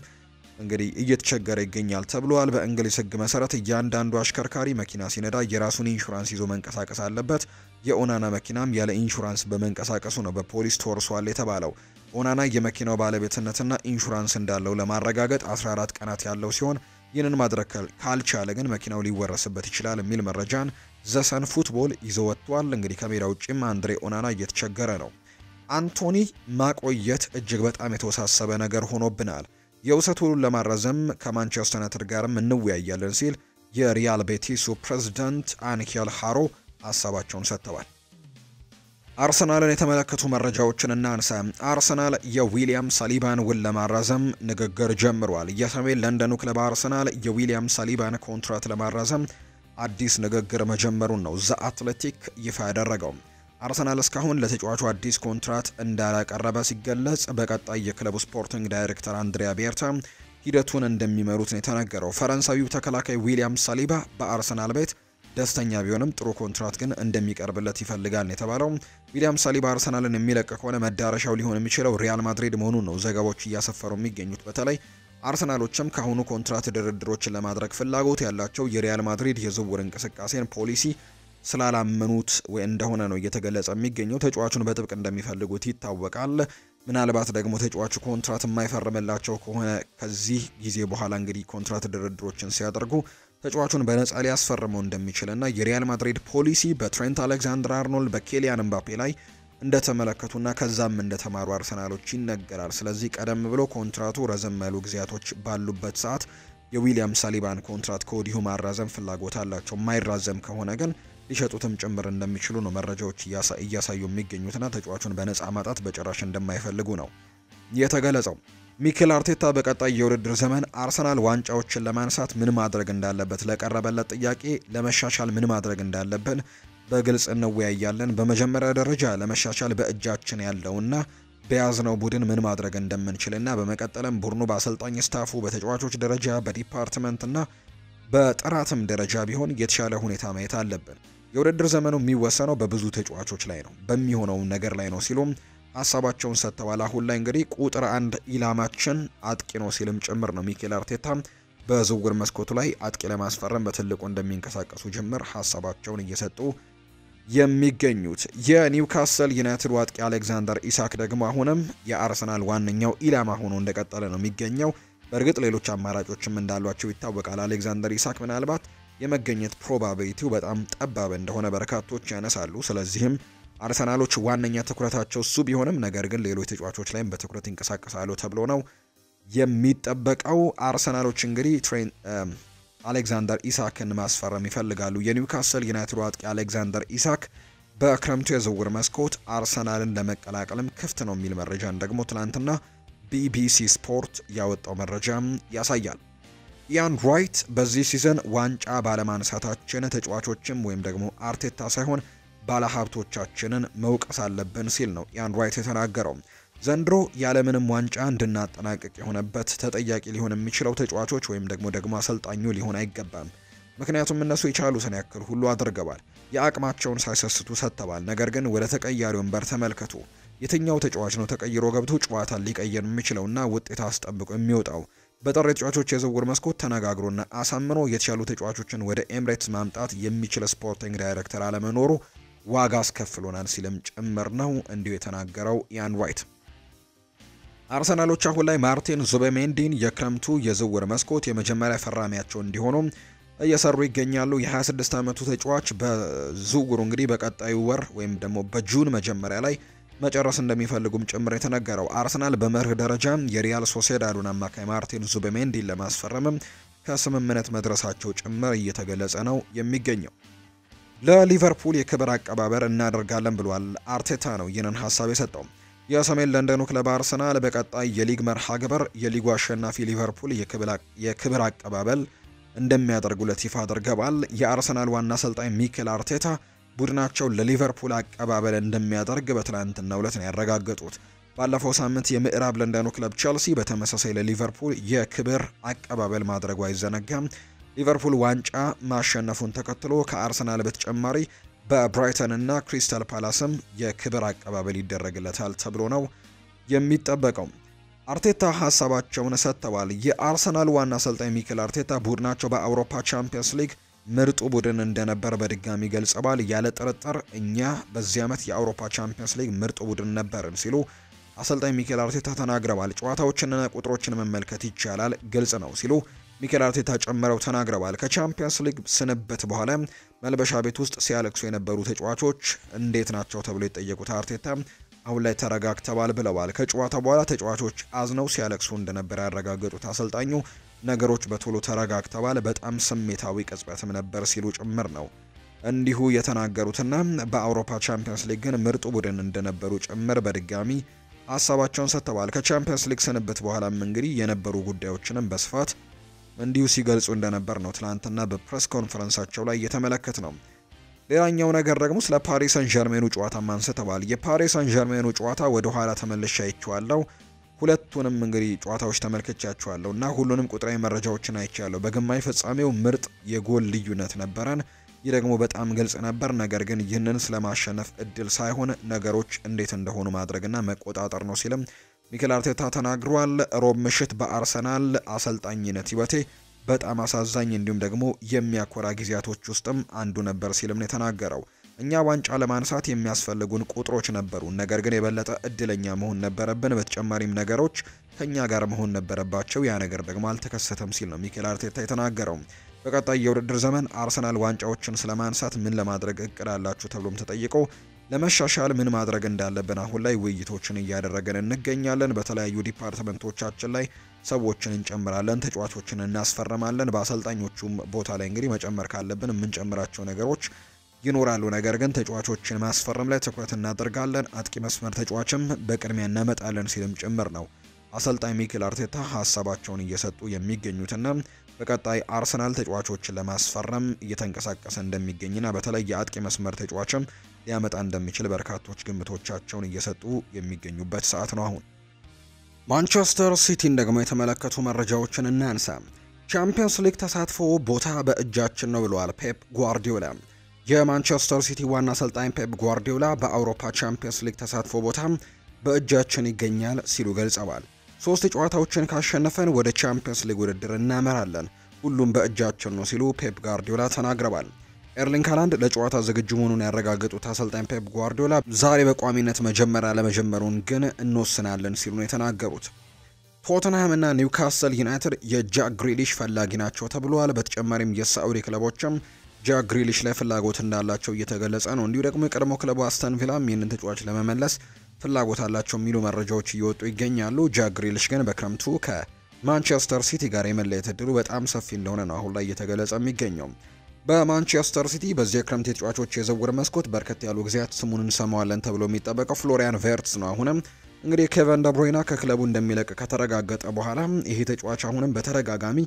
እንግዲህ እየተቸገረ ይገኛል ተብሏል። በእንግሊዝ ህግ መሰረት እያንዳንዱ አሽከርካሪ መኪና ሲነዳ የራሱን ኢንሹራንስ ይዞ መንቀሳቀስ አለበት። የኦናና መኪናም ያለ ኢንሹራንስ በመንቀሳቀሱ ነው በፖሊስ ተወርሷል የተባለው። ኦናና የመኪናው ባለቤትነትና ኢንሹራንስ እንዳለው ለማረጋገጥ 14 ቀናት ያለው ሲሆን ይህንን ማድረግ ካልቻለ ግን መኪናው ሊወረስበት ይችላል የሚል መረጃን ዘሰን ፉትቦል ይዞ ወጥቷል። እንግዲህ ከሜዳ ውጭም አንድሬ ኦናና እየተቸገረ ነው። አንቶኒ ማቆየት እጅግ በጣም የተወሳሰበ ነገር ሆኖብናል። የውሰት ውሉን ለማራዘም ከማንቸስተር ዩናይትድ ጋርም እንወያያለን ሲል የሪያል ቤቲሱ ፕሬዝዳንት አንኬል ሃሮ ሀሳባቸውን ሰጥተዋል። አርሰናልን የተመለከቱ መረጃዎችን እናንሳ። አርሰናል የዊሊያም ሳሊባን ውል ለማራዘም ንግግር ጀምሯል። የሰሜን ለንደኑ ክለብ አርሰናል የዊሊያም ሳሊባን ኮንትራት ለማራዘም አዲስ ንግግር መጀመሩን ነው ዘ አትሌቲክ ይፋ ያደረገው። አርሰናል እስካሁን ለተጫዋቹ አዲስ ኮንትራት እንዳላቀረበ ሲገለጽ፣ በቀጣይ የክለቡ ስፖርቲንግ ዳይሬክተር አንድሪያ ቤርታ ሂደቱን እንደሚመሩት ነው የተነገረው። ፈረንሳዊው ተከላካይ ዊሊያም ሳሊባ በአርሰናል ቤት ደስተኛ ቢሆንም ጥሩ ኮንትራት ግን እንደሚቀርብለት ይፈልጋል ነው የተባለው። ዊሊያም ሳሊባ አርሰናልን የሚለቅ ከሆነ መዳረሻው ሊሆን የሚችለው ሪያል ማድሪድ መሆኑን ነው ዘገባዎች እያሰፈሩ የሚገኙት። በተለይ አርሰናሎችም ከአሁኑ ኮንትራት ድርድሮችን ለማድረግ ፍላጎት ያላቸው የሪያል ማድሪድ የዝውውር እንቅስቃሴን ፖሊሲ ስላላመኑት ወይ እንደሆነ ነው እየተገለጸ የሚገኘው። ተጫዋቹን በጥብቅ እንደሚፈልጉት ይታወቃል። ምናልባት ደግሞ ተጫዋቹ ኮንትራት የማይፈርምላቸው ከሆነ ከዚህ ጊዜ በኋላ እንግዲህ ኮንትራት ድርድሮችን ሲያደርጉ ተጫዋቹን በነፃ ሊያስፈርመው እንደሚችልና የሪያል ማድሪድ ፖሊሲ በትሬንት አሌክዛንደር አርኖልድ በኬሊያን ምባፔ ላይ እንደተመለከቱና ከዛም እንደተማሩ አርሰናሎች ይነገራል። ስለዚህ ቀደም ብሎ ኮንትራቱ ረዘም ያሉ ጊዜያቶች ባሉበት ሰዓት የዊሊያም ሳሊባን ኮንትራት ከወዲሁ ማራዘም ፍላጎት አላቸው። የማይራዘም ከሆነ ግን ሊሸጡትም ጭምር እንደሚችሉ ነው መረጃዎች እያሳዩ የሚገኙትና ተጫዋቹን በነፃ ማጣት በጭራሽ እንደማይፈልጉ ነው የተገለጸው። ሚኬል አርቴታ በቀጣይ የውድድር ዘመን አርሰናል ዋንጫዎችን ለማንሳት ምን ማድረግ እንዳለበት ለቀረበለት ጥያቄ ለመሻሻል ምን ማድረግ እንዳለብን በግልጽ እንወያያለን። በመጀመሪያ ደረጃ ለመሻሻል በእጃችን ያለውና በያዝነው ቡድን ምን ማድረግ እንደምንችልና በመቀጠልም ቡድኑ በአሰልጣኝ ስታፉ በተጫዋቾች ደረጃ በዲፓርትመንትና በጥራትም ደረጃ ቢሆን የተሻለ ሁኔታ ማየት አለብን። የውድድር ዘመኑ የሚወሰነው በብዙ ተጫዋቾች ላይ ነው፣ በሚሆነው ነገር ላይ ነው ሲሉም ሀሳባቸውን ሰጥተዋል። አሁን ላይ እንግዲህ ቁጥር 1 ኢላማችን አጥቂ ነው ሲልም ጭምር ነው ሚኬል አርቴታ በዝውውር መስኮቱ ላይ አጥቂ ለማስፈረም በትልቁ እንደሚንቀሳቀሱ ጭምር ሀሳባቸውን እየሰጡ የሚገኙት። የኒውካስል ዩናይትድ አጥቂ አሌክዛንደር ኢሳክ ደግሞ አሁንም የአርሰናል ዋነኛው ኢላማ ሆኖ እንደቀጠለ ነው የሚገኘው። በእርግጥ ሌሎች አማራጮችም እንዳሏቸው ይታወቃል። አሌክዛንደር ኢሳክ ምናልባት የመገኘት ፕሮባቢሊቲው በጣም ጠባብ እንደሆነ በርካቶች ያነሳሉ። ስለዚህም አርሰናሎች ዋነኛ ትኩረታቸው እሱ ቢሆንም ነገር ግን ሌሎች ተጫዋቾች ላይም በትኩረት ይንቀሳቀሳሉ ተብሎ ነው የሚጠበቀው። አርሰናሎች እንግዲህ አሌክዛንደር ኢሳክን ማስፈረም ይፈልጋሉ። የኒውካስል ዩናይትድ አጥቂ አሌክዛንደር ኢሳክ በክረምቱ የዝውውር መስኮት አርሰናልን ለመቀላቀልም ክፍት ነው የሚል መረጃን ደግሞ ትናንትና ቢቢሲ ስፖርት ያወጣው መረጃ ያሳያል። ኢያን ራይት በዚህ ሲዝን ዋንጫ ባለማንሳታችን ተጫዋቾችም ወይም ደግሞ አርቴታ ሳይሆን ባለሀብቶቻችንን መውቀስ አለብን ሲል ነው ኢያን ራይት የተናገረው። ዘንድሮ ያለምንም ዋንጫ እንድናጠናቅቅ የሆነበት ተጠያቂ ሊሆን የሚችለው ተጫዋቾች ወይም ደግሞ አሰልጣኙ ሊሆን አይገባም። ምክንያቱም እነሱ የቻሉትን ያክል ሁሉ አድርገዋል፣ የአቅማቸውን ሳይሰስቱ ሰጥተዋል። ነገር ግን ወደ ተቀያሪ ወንበር ተመልከቱ። የትኛው ተጫዋች ነው ተቀይሮ ገብቶ ጨዋታ ሊቀየር የሚችለውና ውጤት አስጠብቆ የሚወጣው? በጥር ተጫዋቾች የዝውውር መስኮት ተነጋግሮና አሳምኖ የተሻሉ ተጫዋቾችን ወደ ኤምሬትስ ማምጣት የሚችል ስፖርቲንግ ዳይሬክተር አለመኖሩ ዋጋ አስከፍሎናል ሲልም ጭምር ነው እንዲሁ የተናገረው ኢያን ራይት። አርሰናሎች አሁን ላይ ማርቲን ዙቤሜንዲን የክረምቱ የዝውውር መስኮት የመጀመሪያ ፈራሚያቸው እንዲሆኑ እየሰሩ ይገኛሉ። የ26 ዓመቱ ተጫዋች በዝውውሩ እንግዲህ በቀጣዩ ወር ወይም ደግሞ በጁን መጀመሪያ ላይ መጨረስ እንደሚፈልጉም ጭምር የተነገረው። አርሰናል በመርህ ደረጃ የሪያል ሶሴዳዱን አማካይ ማርቲን ዙቤሜንዲን ለማስፈረምም ከስምምነት መድረሳቸው ጭምር እየተገለጸ ነው የሚገኘው። ለሊቨርፑል የክብር አቀባበር እናደርጋለን ብሏል አርቴታ ነው ይህንን ሀሳብ የሰጠው። የሰሜን ለንደኑ ክለብ አርሰናል በቀጣይ የሊግ መርሃ ግብር የሊጉ አሸናፊ ሊቨርፑል የክብር አቀባበል እንደሚያደርጉለት ይፋ አድርገዋል። የአርሰናል ዋና አሰልጣኝ ሚኬል አርቴታ ቡድናቸው ለሊቨርፑል አቀባበል እንደሚያደርግ በትናንትናው ዕለት ነው ያረጋገጡት። ባለፈው ሳምንት የምዕራብ ለንደኑ ክለብ ቼልሲ በተመሳሳይ ለሊቨርፑል የክብር አቀባበል ማድረጉ አይዘነጋም። ሊቨርፑል ዋንጫ ማሸነፉን ተከትሎ ከአርሰናል በተጨማሪ በብራይተን እና ክሪስታል ፓላስም የክብር አቀባበል ይደረግለታል ተብሎ ነው የሚጠበቀው። አርቴታ ሀሳባቸውን ሰጥተዋል። የአርሰናል ዋና አሰልጣኝ ሚኬል አርቴታ ቡድናቸው በአውሮፓ ቻምፒየንስ ሊግ ምርጡ ቡድን እንደነበር በድጋሚ ገልጸዋል። ያለ ጥርጥር እኛ በዚህ ዓመት የአውሮፓ ቻምፒየንስ ሊግ ምርጡ ቡድን ነበርን ሲሉ አሰልጣኝ ሚኬል አርቴታ ተናግረዋል። ጨዋታዎችንና ቁጥሮችን መመልከት ይቻላል፣ ግልጽ ነው ሲሉ ሚኬል አርቴታ ጨምረው ተናግረዋል። ከቻምፒየንስ ሊግ ስንብት በኋላ መልበሻ ቤት ውስጥ ሲያለቅሱ የነበሩ ተጫዋቾች እንዴት ናቸው ተብሎ የጠየቁት አርቴታ አሁን ላይ ተረጋግተዋል ብለዋል። ከጨዋታው በኋላ ተጫዋቾች አዝነው ሲያለቅሱ እንደነበር ያረጋገጡት አሰልጣኙ ነገሮች በቶሎ ተረጋግተዋል፣ በጣም ስሜታዊ ቅጽበትም ነበር ሲሉ ጭምር ነው እንዲሁ የተናገሩትና በአውሮፓ ቻምፒየንስ ሊግ ግን ምርጡ ቡድን እንደነበሩ ጭምር በድጋሚ ሀሳባቸውን ሰጥተዋል። ከቻምፒየንስ ሊግ ስንብት በኋላም እንግዲህ የነበሩ ጉዳዮችንም በስፋት እንዲሁ ሲገልጹ እንደነበር ነው ትላንትና በፕሬስ ኮንፈረንሳቸው ላይ እየተመለከት ነው። ሌላኛው ነገር ደግሞ ስለ ፓሪስ ሰን ዠርሜኑ ጨዋታ አንስተዋል። የፓሪስ ሰን ዠርሜኑ ጨዋታ ወደ ኋላ ተመልሼ አይቼዋለሁ። ሁለቱንም እንግዲህ ጨዋታዎች ተመልክቻቸዋለሁ እና ሁሉንም ቁጥራዊ መረጃዎችን አይቻለሁ። በግማሽ ፍጻሜው ምርጥ የጎል ልዩነት ነበረን። ይህ ደግሞ በጣም ግልጽ ነበር። ነገር ግን ይህንን ስለማሸነፍ እድል ሳይሆን ነገሮች እንዴት እንደሆኑ ማድረግና መቆጣጠር ነው ሲልም ሚኬል አርቴታ ተናግሯል። ሮብ ምሽት በአርሰናል አሰልጣኝነት ህይወቴ በጣም አሳዛኝ እንዲሁም ደግሞ የሚያኮራ ጊዜያቶች ውስጥም አንዱ ነበር ሲልም ነው የተናገረው። እኛ ዋንጫ ለማንሳት የሚያስፈልጉን ቁጥሮች ነበሩ፣ ነገር ግን የበለጠ እድለኛ መሆን ነበረብን። በተጨማሪም ነገሮች ከኛ ጋር መሆን ነበረባቸው፣ ያ ነገር ደግሞ አልተከሰተም ሲል ነው ሚኬል አርቴታ የተናገረው። በቀጣይ የውድድር ዘመን አርሰናል ዋንጫዎችን ስለማንሳት ምን ለማድረግ እቅድ አላችሁ ተብሎም ተጠይቆ ለመሻሻል ምን ማድረግ እንዳለብን አሁን ላይ ውይይቶችን እያደረገን እንገኛለን። በተለያዩ ዲፓርትመንቶቻችን ላይ ሰዎችን እንጨምራለን፣ ተጫዋቾችን እናስፈርማለን። በአሰልጣኞቹም ቦታ ላይ እንግዲህ መጨመር ካለብን የምንጨምራቸው ነገሮች ይኖራሉ። ነገር ግን ተጫዋቾችን ማስፈረም ላይ ትኩረት እናደርጋለን። አጥቂ መስመር ተጫዋችም በቅድሚያ እናመጣለን ሲልም ጭምር ነው አሰልጣኝ ሚኬል አርቴታ ሀሳባቸውን እየሰጡ የሚገኙትና በቀጣይ አርሰናል ተጫዋቾችን ለማስፈረም እየተንቀሳቀሰ እንደሚገኝና በተለይ የአጥቂ መስመር ተጫዋችም ሊያመጣ እንደሚችል በርካቶች ግምቶቻቸውን እየሰጡ የሚገኙበት ሰዓት ነው። አሁን ማንቸስተር ሲቲን ደግሞ የተመለከቱ መረጃዎችን እናንሳ። ቻምፒየንስ ሊግ ተሳትፎ ቦታ በእጃችን ነው ብለዋል ፔፕ ጓርዲዮላ። የማንቸስተር ሲቲ ዋና አሰልጣኝ ፔፕ ጓርዲዮላ በአውሮፓ ቻምፒየንስ ሊግ ተሳትፎ ቦታ በእጃችን ይገኛል ሲሉ ገልጸዋል። 3 ጨዋታዎችን ካሸነፈን ወደ ቻምፒየንስ ሊግ ውድድር እናመራለን፣ ሁሉም በእጃችን ነው ሲሉ ፔፕ ጓርዲዮላ ተናግረዋል። ኤርሊንግ ሃላንድ ለጨዋታ ዝግጁ መሆኑን ያረጋገጡት አሰልጣኝ ፔፕ ጓርዲዮላ ዛሬ በቋሚነት መጀመር አለመጀመሩን ግን እንወስናለን ሲሉ ነው የተናገሩት። ቶተንሃም እና ኒውካስል ዩናይትድ የጃክ ግሪሊሽ ፈላጊ ናቸው ተብሏል። በተጨማሪም የሳዑዲ ክለቦችም ጃክ ግሪሊሽ ላይ ፍላጎት እንዳላቸው እየተገለጸ ነው። እንዲሁ ደግሞ የቀድሞ ክለቡ አስተን ቪላም ይህንን ተጫዋች ለመመለስ ፍላጎት አላቸው የሚሉ መረጃዎች እየወጡ ይገኛሉ። ጃክ ግሪሊሽ ግን በክረምቱ ከማንቸስተር ሲቲ ጋር የመለየት እድሉ በጣም ሰፊ እንደሆነ ነው አሁን ላይ እየተገለጸ የሚገኘው። በማንቸስተር ሲቲ በዚህ የክረምት የተጫዋቾች የዝውውር መስኮት በርከት ያሉ ጊዜያት ስሙን እንሰማዋለን ተብሎ የሚጠበቀው ፍሎሪያን ቨርትስ ነው። አሁንም እንግዲህ ኬቨን ደብሮይና ከክለቡ እንደሚለቅ ከተረጋገጠ በኋላ ይሄ ተጫዋች አሁንም በተደጋጋሚ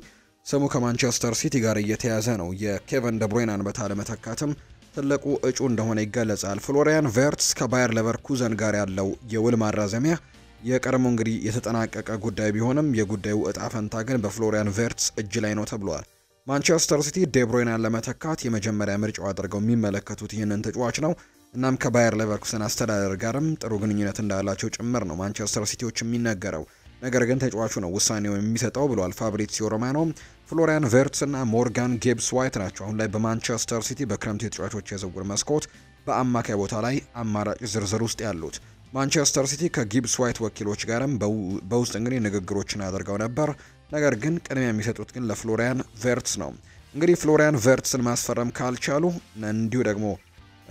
ስሙ ከማንቸስተር ሲቲ ጋር እየተያዘ ነው። የኬቨን ደብሮይናን በታ ለመተካትም ትልቁ እጩ እንደሆነ ይገለጻል። ፍሎሪያን ቨርትስ ከባየር ሌቨርኩዘን ጋር ያለው የውል ማራዘሚያ የቀድሞ እንግዲህ የተጠናቀቀ ጉዳይ ቢሆንም የጉዳዩ እጣ ፈንታ ግን በፍሎሪያን ቨርትስ እጅ ላይ ነው ተብሏል። ማንቸስተር ሲቲ ዴብሮይናን ለመተካት የመጀመሪያ ምርጫው አድርገው የሚመለከቱት ይህንን ተጫዋች ነው። እናም ከባየር ሌቨርኩሰን አስተዳደር ጋርም ጥሩ ግንኙነት እንዳላቸው ጭምር ነው ማንቸስተር ሲቲዎች የሚነገረው። ነገር ግን ተጫዋቹ ነው ውሳኔው የሚሰጠው ብሏል ፋብሪዚዮ ሮማኖ። ፍሎሪያን ቨርትስ እና ሞርጋን ጊብስ ዋይት ናቸው አሁን ላይ በማንቸስተር ሲቲ በክረምት የተጫዋቾች የዝውውር መስኮት በአማካይ ቦታ ላይ አማራጭ ዝርዝር ውስጥ ያሉት። ማንቸስተር ሲቲ ከጊብስ ዋይት ወኪሎች ጋርም በውስጥ እንግዲህ ንግግሮችን አድርገው ነበር። ነገር ግን ቅድሚያ የሚሰጡት ግን ለፍሎሪያን ቨርትስ ነው። እንግዲህ ፍሎሪያን ቨርትስን ማስፈረም ካልቻሉ እንዲሁ ደግሞ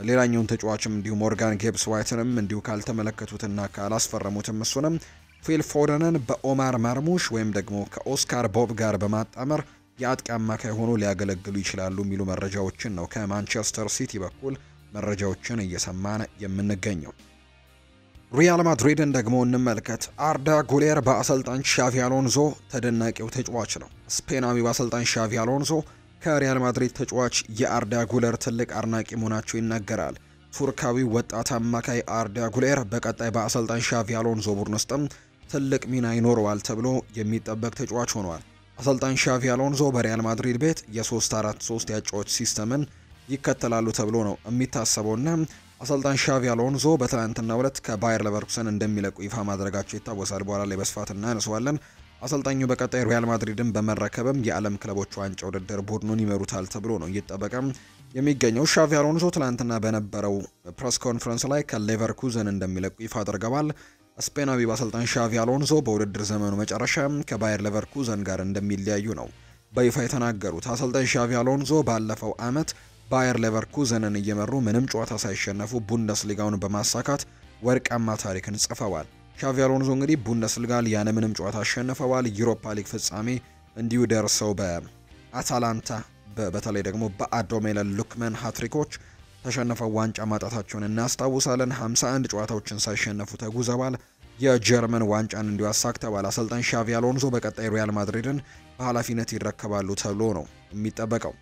ሌላኛውን ተጫዋችም እንዲሁ ሞርጋን ጊብስ ዋይትንም እንዲሁ ካልተመለከቱትና ካላስፈረሙትም እሱንም ፊል ፎደንን በኦማር ማርሙሽ ወይም ደግሞ ከኦስካር ቦብ ጋር በማጣመር የአጥቂ አማካይ ሆኖ ሊያገለግሉ ይችላሉ የሚሉ መረጃዎችን ነው ከማንቸስተር ሲቲ በኩል መረጃዎችን እየሰማን የምንገኘው። ሪያል ማድሪድን ደግሞ እንመልከት። አርዳ ጉሌር በአሰልጣኝ ሻቪ አሎንዞ ተደናቂው ተጫዋች ነው። ስፔናዊው አሰልጣኝ ሻቪ አሎንዞ ከሪያል ማድሪድ ተጫዋች የአርዳ ጉሌር ትልቅ አድናቂ መሆናቸው ይነገራል። ቱርካዊው ወጣት አማካይ አርዳ ጉሌር በቀጣይ በአሰልጣኝ ሻቪ አሎንዞ ቡድን ውስጥም ትልቅ ሚና ይኖረዋል ተብሎ የሚጠበቅ ተጫዋች ሆኗል። አሰልጣኝ ሻቪ አሎንዞ በሪያል ማድሪድ ቤት የ3-4-3 ያጫወት ሲስተምን ይከተላሉ ተብሎ ነው የሚታሰበውና አሰልጣኝ ሻቪ አሎንዞ በትናንትናው ዕለት ከባየር ሌቨርኩሰን እንደሚለቁ ይፋ ማድረጋቸው ይታወሳል። በኋላ ላይ በስፋት እናነሳዋለን። አሰልጣኙ በቀጣይ ሪያል ማድሪድን በመረከብም የዓለም ክለቦች ዋንጫ ውድድር ቡድኑን ይመሩታል ተብሎ ነው እየተጠበቀም የሚገኘው። ሻቪ አሎንዞ ትናንትና በነበረው ፕሬስ ኮንፈረንስ ላይ ከሌቨርኩዘን እንደሚለቁ ይፋ አድርገዋል። ስፔናዊ አሰልጣኝ ሻቪ አሎንዞ በውድድር ዘመኑ መጨረሻ ከባየር ሌቨርኩዘን ጋር እንደሚለያዩ ነው በይፋ የተናገሩት። አሰልጣኝ ሻቪ አሎንዞ ባለፈው ዓመት ባየር ሌቨርኩዘንን እየመሩ ምንም ጨዋታ ሳይሸነፉ ቡንደስሊጋውን በማሳካት ወርቃማ ታሪክን ጽፈዋል። ሻቪ አሎንዞ እንግዲህ ቡንደስሊጋን ያለ ምንም ጨዋታ አሸንፈዋል። ዩሮፓ ሊግ ፍጻሜ እንዲሁ ደርሰው በአታላንታ በተለይ ደግሞ በአዶሜለ ሉክመን ሃትሪኮች ተሸንፈው ዋንጫ ማጣታቸውን እናስታውሳለን። 51 ጨዋታዎችን ሳይሸነፉ ተጉዘዋል። የጀርመን ዋንጫን እንዲሁ አሳክተዋል። አሰልጣኝ ሻቪ አሎንዞ በቀጣይ ሪያል ማድሪድን በኃላፊነት ይረከባሉ ተብሎ ነው የሚጠበቀው።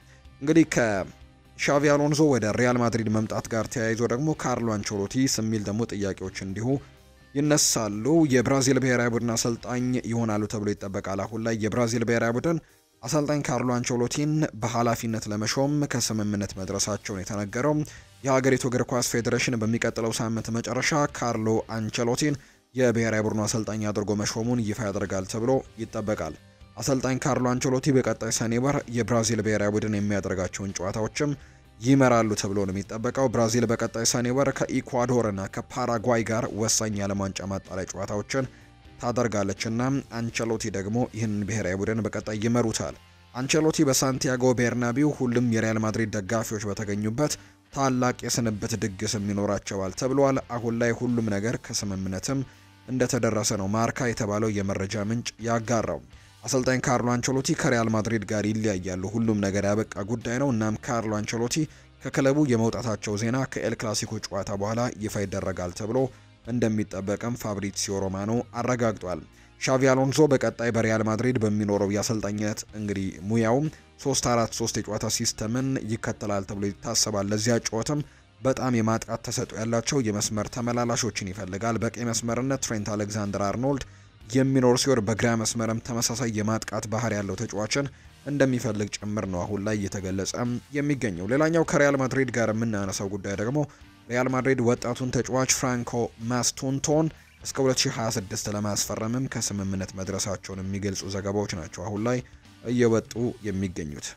እንግዲህ ከሻቪ አሎንዞ ወደ ሪያል ማድሪድ መምጣት ጋር ተያይዞ ደግሞ ካርሎ አንቸሎቲ የሚል ደግሞ ጥያቄዎች እንዲሁ ይነሳሉ። የብራዚል ብሔራዊ ቡድን አሰልጣኝ ይሆናሉ ተብሎ ይጠበቃል። አሁን ላይ የብራዚል ብሔራዊ ቡድን አሰልጣኝ ካርሎ አንቸሎቲን በኃላፊነት ለመሾም ከስምምነት መድረሳቸውን የተነገረው የሀገሪቱ እግር ኳስ ፌዴሬሽን በሚቀጥለው ሳምንት መጨረሻ ካርሎ አንቸሎቲን የብሔራዊ ቡድኑ አሰልጣኝ አድርጎ መሾሙን ይፋ ያደርጋል ተብሎ ይጠበቃል። አሰልጣኝ ካርሎ አንቸሎቲ በቀጣይ ሰኔ ወር የብራዚል ብሔራዊ ቡድን የሚያደርጋቸውን ጨዋታዎችም ይመራሉ ተብሎ ነው የሚጠበቀው። ብራዚል በቀጣይ ሰኔ ወር ከኢኳዶር እና ከፓራጓይ ጋር ወሳኝ የዓለም ዋንጫ ማጣሪያ ጨዋታዎችን ታደርጋለችና አንቸሎቲ ደግሞ ይህንን ብሔራዊ ቡድን በቀጣይ ይመሩታል። አንቸሎቲ በሳንቲያጎ ቤርናቢው ሁሉም የሪያል ማድሪድ ደጋፊዎች በተገኙበት ታላቅ የስንብት ድግስም ይኖራቸዋል ተብሏል። አሁን ላይ ሁሉም ነገር ከስምምነትም እንደተደረሰ ነው ማርካ የተባለው የመረጃ ምንጭ ያጋራው። አሰልጣኝ ካርሎ አንቸሎቲ ከሪያል ማድሪድ ጋር ይለያያሉ። ሁሉም ነገር ያበቃ ጉዳይ ነው። እናም ካርሎ አንቸሎቲ ከክለቡ የመውጣታቸው ዜና ከኤል ክላሲኮ ጨዋታ በኋላ ይፋ ይደረጋል ተብሎ እንደሚጠበቅም ፋብሪሲዮ ሮማኖ አረጋግጧል። ሻቪ አሎንዞ በቀጣይ በሪያል ማድሪድ በሚኖረው የአሰልጣኝነት እንግዲህ ሙያውም 3-4-3 የጨዋታ ሲስተምን ይከተላል ተብሎ ይታሰባል። ለዚያ ጨዋታም በጣም የማጥቃት ተሰጥኦ ያላቸው የመስመር ተመላላሾችን ይፈልጋል። በቀኝ መስመርነት ትሬንት አሌክዛንደር አርኖልድ የሚኖር ሲሆን በግራ መስመርም ተመሳሳይ የማጥቃት ባህሪ ያለው ተጫዋችን እንደሚፈልግ ጭምር ነው አሁን ላይ እየተገለጸ የሚገኘው። ሌላኛው ከሪያል ማድሪድ ጋር የምናነሳው ጉዳይ ደግሞ ሪያል ማድሪድ ወጣቱን ተጫዋች ፍራንኮ ማስቱንቶን እስከ 2026 ለማስፈረምም ከስምምነት መድረሳቸውን የሚገልጹ ዘገባዎች ናቸው አሁን ላይ እየወጡ የሚገኙት።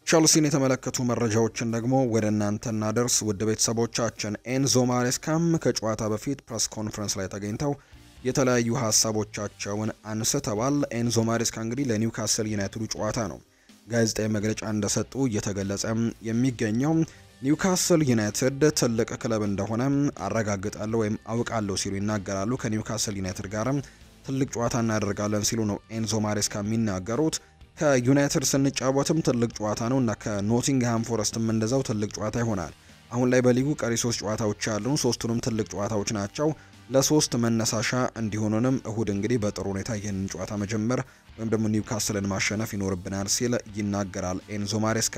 ቸልሲን የተመለከቱ መረጃዎችን ደግሞ ወደ እናንተ እናደርስ ውድ ቤተሰቦቻችን። ኤንዞ ማሬስካም ከጨዋታ በፊት ፕሬስ ኮንፈረንስ ላይ ተገኝተው የተለያዩ ሀሳቦቻቸውን አንስተዋል። ኤንዞ ማሬስካ እንግዲህ ለኒውካስል ዩናይትዱ ጨዋታ ነው ጋዜጣዊ መግለጫ እንደሰጡ እየተገለጸ የሚገኘው። ኒውካስል ዩናይትድ ትልቅ ክለብ እንደሆነ አረጋግጣለሁ ወይም አውቃለሁ ሲሉ ይናገራሉ። ከኒውካስል ዩናይትድ ጋርም ትልቅ ጨዋታ እናደርጋለን ሲሉ ነው ኤንዞ ማሬስካ የሚናገሩት። ከዩናይትድ ስንጫወትም ትልቅ ጨዋታ ነው እና ከኖቲንግሃም ፎረስትም እንደዛው ትልቅ ጨዋታ ይሆናል። አሁን ላይ በሊጉ ቀሪ 3 ጨዋታዎች አሉ። ሶስቱንም ትልቅ ጨዋታዎች ናቸው። ለሶስት መነሳሻ እንዲሆኑንም እሁድ እንግዲህ በጥሩ ሁኔታ ይህንን ጨዋታ መጀመር ወይም ደግሞ ኒውካስልን ማሸነፍ ይኖርብናል ሲል ይናገራል ኤንዞ ማሬስካ።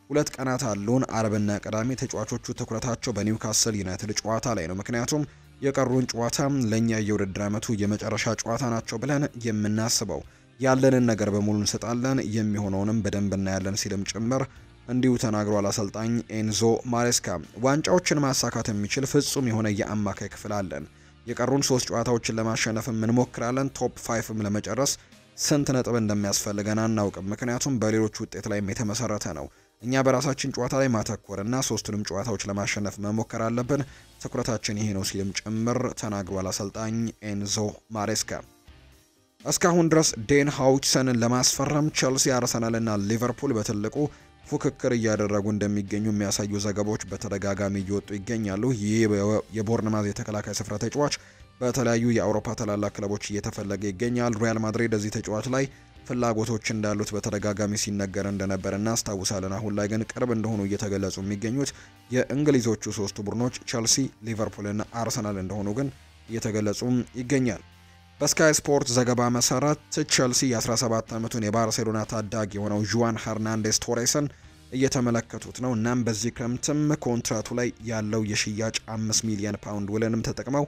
2 ቀናት አሉን፣ አርብና ቅዳሜ። ተጫዋቾቹ ትኩረታቸው በኒውካስል ዩናይትድ ጨዋታ ላይ ነው፣ ምክንያቱም የቀሩን ጨዋታ ለኛ የውድድር ዓመቱ የመጨረሻ ጨዋታ ናቸው ብለን የምናስበው ያለንን ነገር በሙሉ እንሰጣለን፣ የሚሆነውንም በደንብ እናያለን ሲልም ጭምር እንዲሁ ተናግሯል አሰልጣኝ ኤንዞ ማሬስካ። ዋንጫዎችን ማሳካት የሚችል ፍጹም የሆነ የአማካይ ክፍል አለን። የቀሩን 3 ጨዋታዎችን ለማሸነፍም እንሞክራለን። ቶፕ 5ም ለመጨረስ ስንት ነጥብ እንደሚያስፈልገን አናውቅም፣ ምክንያቱም በሌሎች ውጤት ላይም የተመሰረተ ነው። እኛ በራሳችን ጨዋታ ላይ ማተኮርና 3ቱንም ጨዋታዎች ለማሸነፍ መሞከር አለብን። ትኩረታችን ይሄ ነው ሲልም ጭምር ተናግሯል አሰልጣኝ ኤንዞ ማሬስካ። እስካሁን ድረስ ዴን ሃውችሰንን ለማስፈረም ቸልሲ፣ አርሰናልና ሊቨርፑል በትልቁ ፉክክር እያደረጉ እንደሚገኙ የሚያሳዩ ዘገባዎች በተደጋጋሚ እየወጡ ይገኛሉ። ይህ የቦርንማዝ የተከላካይ ስፍራ ተጫዋች በተለያዩ የአውሮፓ ታላላቅ ክለቦች እየተፈለገ ይገኛል። ሪያል ማድሪድ እዚህ ተጫዋች ላይ ፍላጎቶች እንዳሉት በተደጋጋሚ ሲነገር እንደነበር እናስታውሳለን። አሁን ላይ ግን ቅርብ እንደሆኑ እየተገለጹ የሚገኙት የእንግሊዞቹ 3 ቡድኖች ቸልሲ፣ ሊቨርፑል እና አርሰናል እንደሆኑ ግን እየተገለጹ ይገኛል። በስካይ ስፖርት ዘገባ መሰረት ቼልሲ የ17 ዓመቱን የባርሴሎና ታዳጊ የሆነው ዡዋን ሄርናንዴዝ ቶሬስን እየተመለከቱት ነው። እናም በዚህ ክረምትም ኮንትራቱ ላይ ያለው የሽያጭ 5 ሚሊዮን ፓውንድ ውልንም ተጠቅመው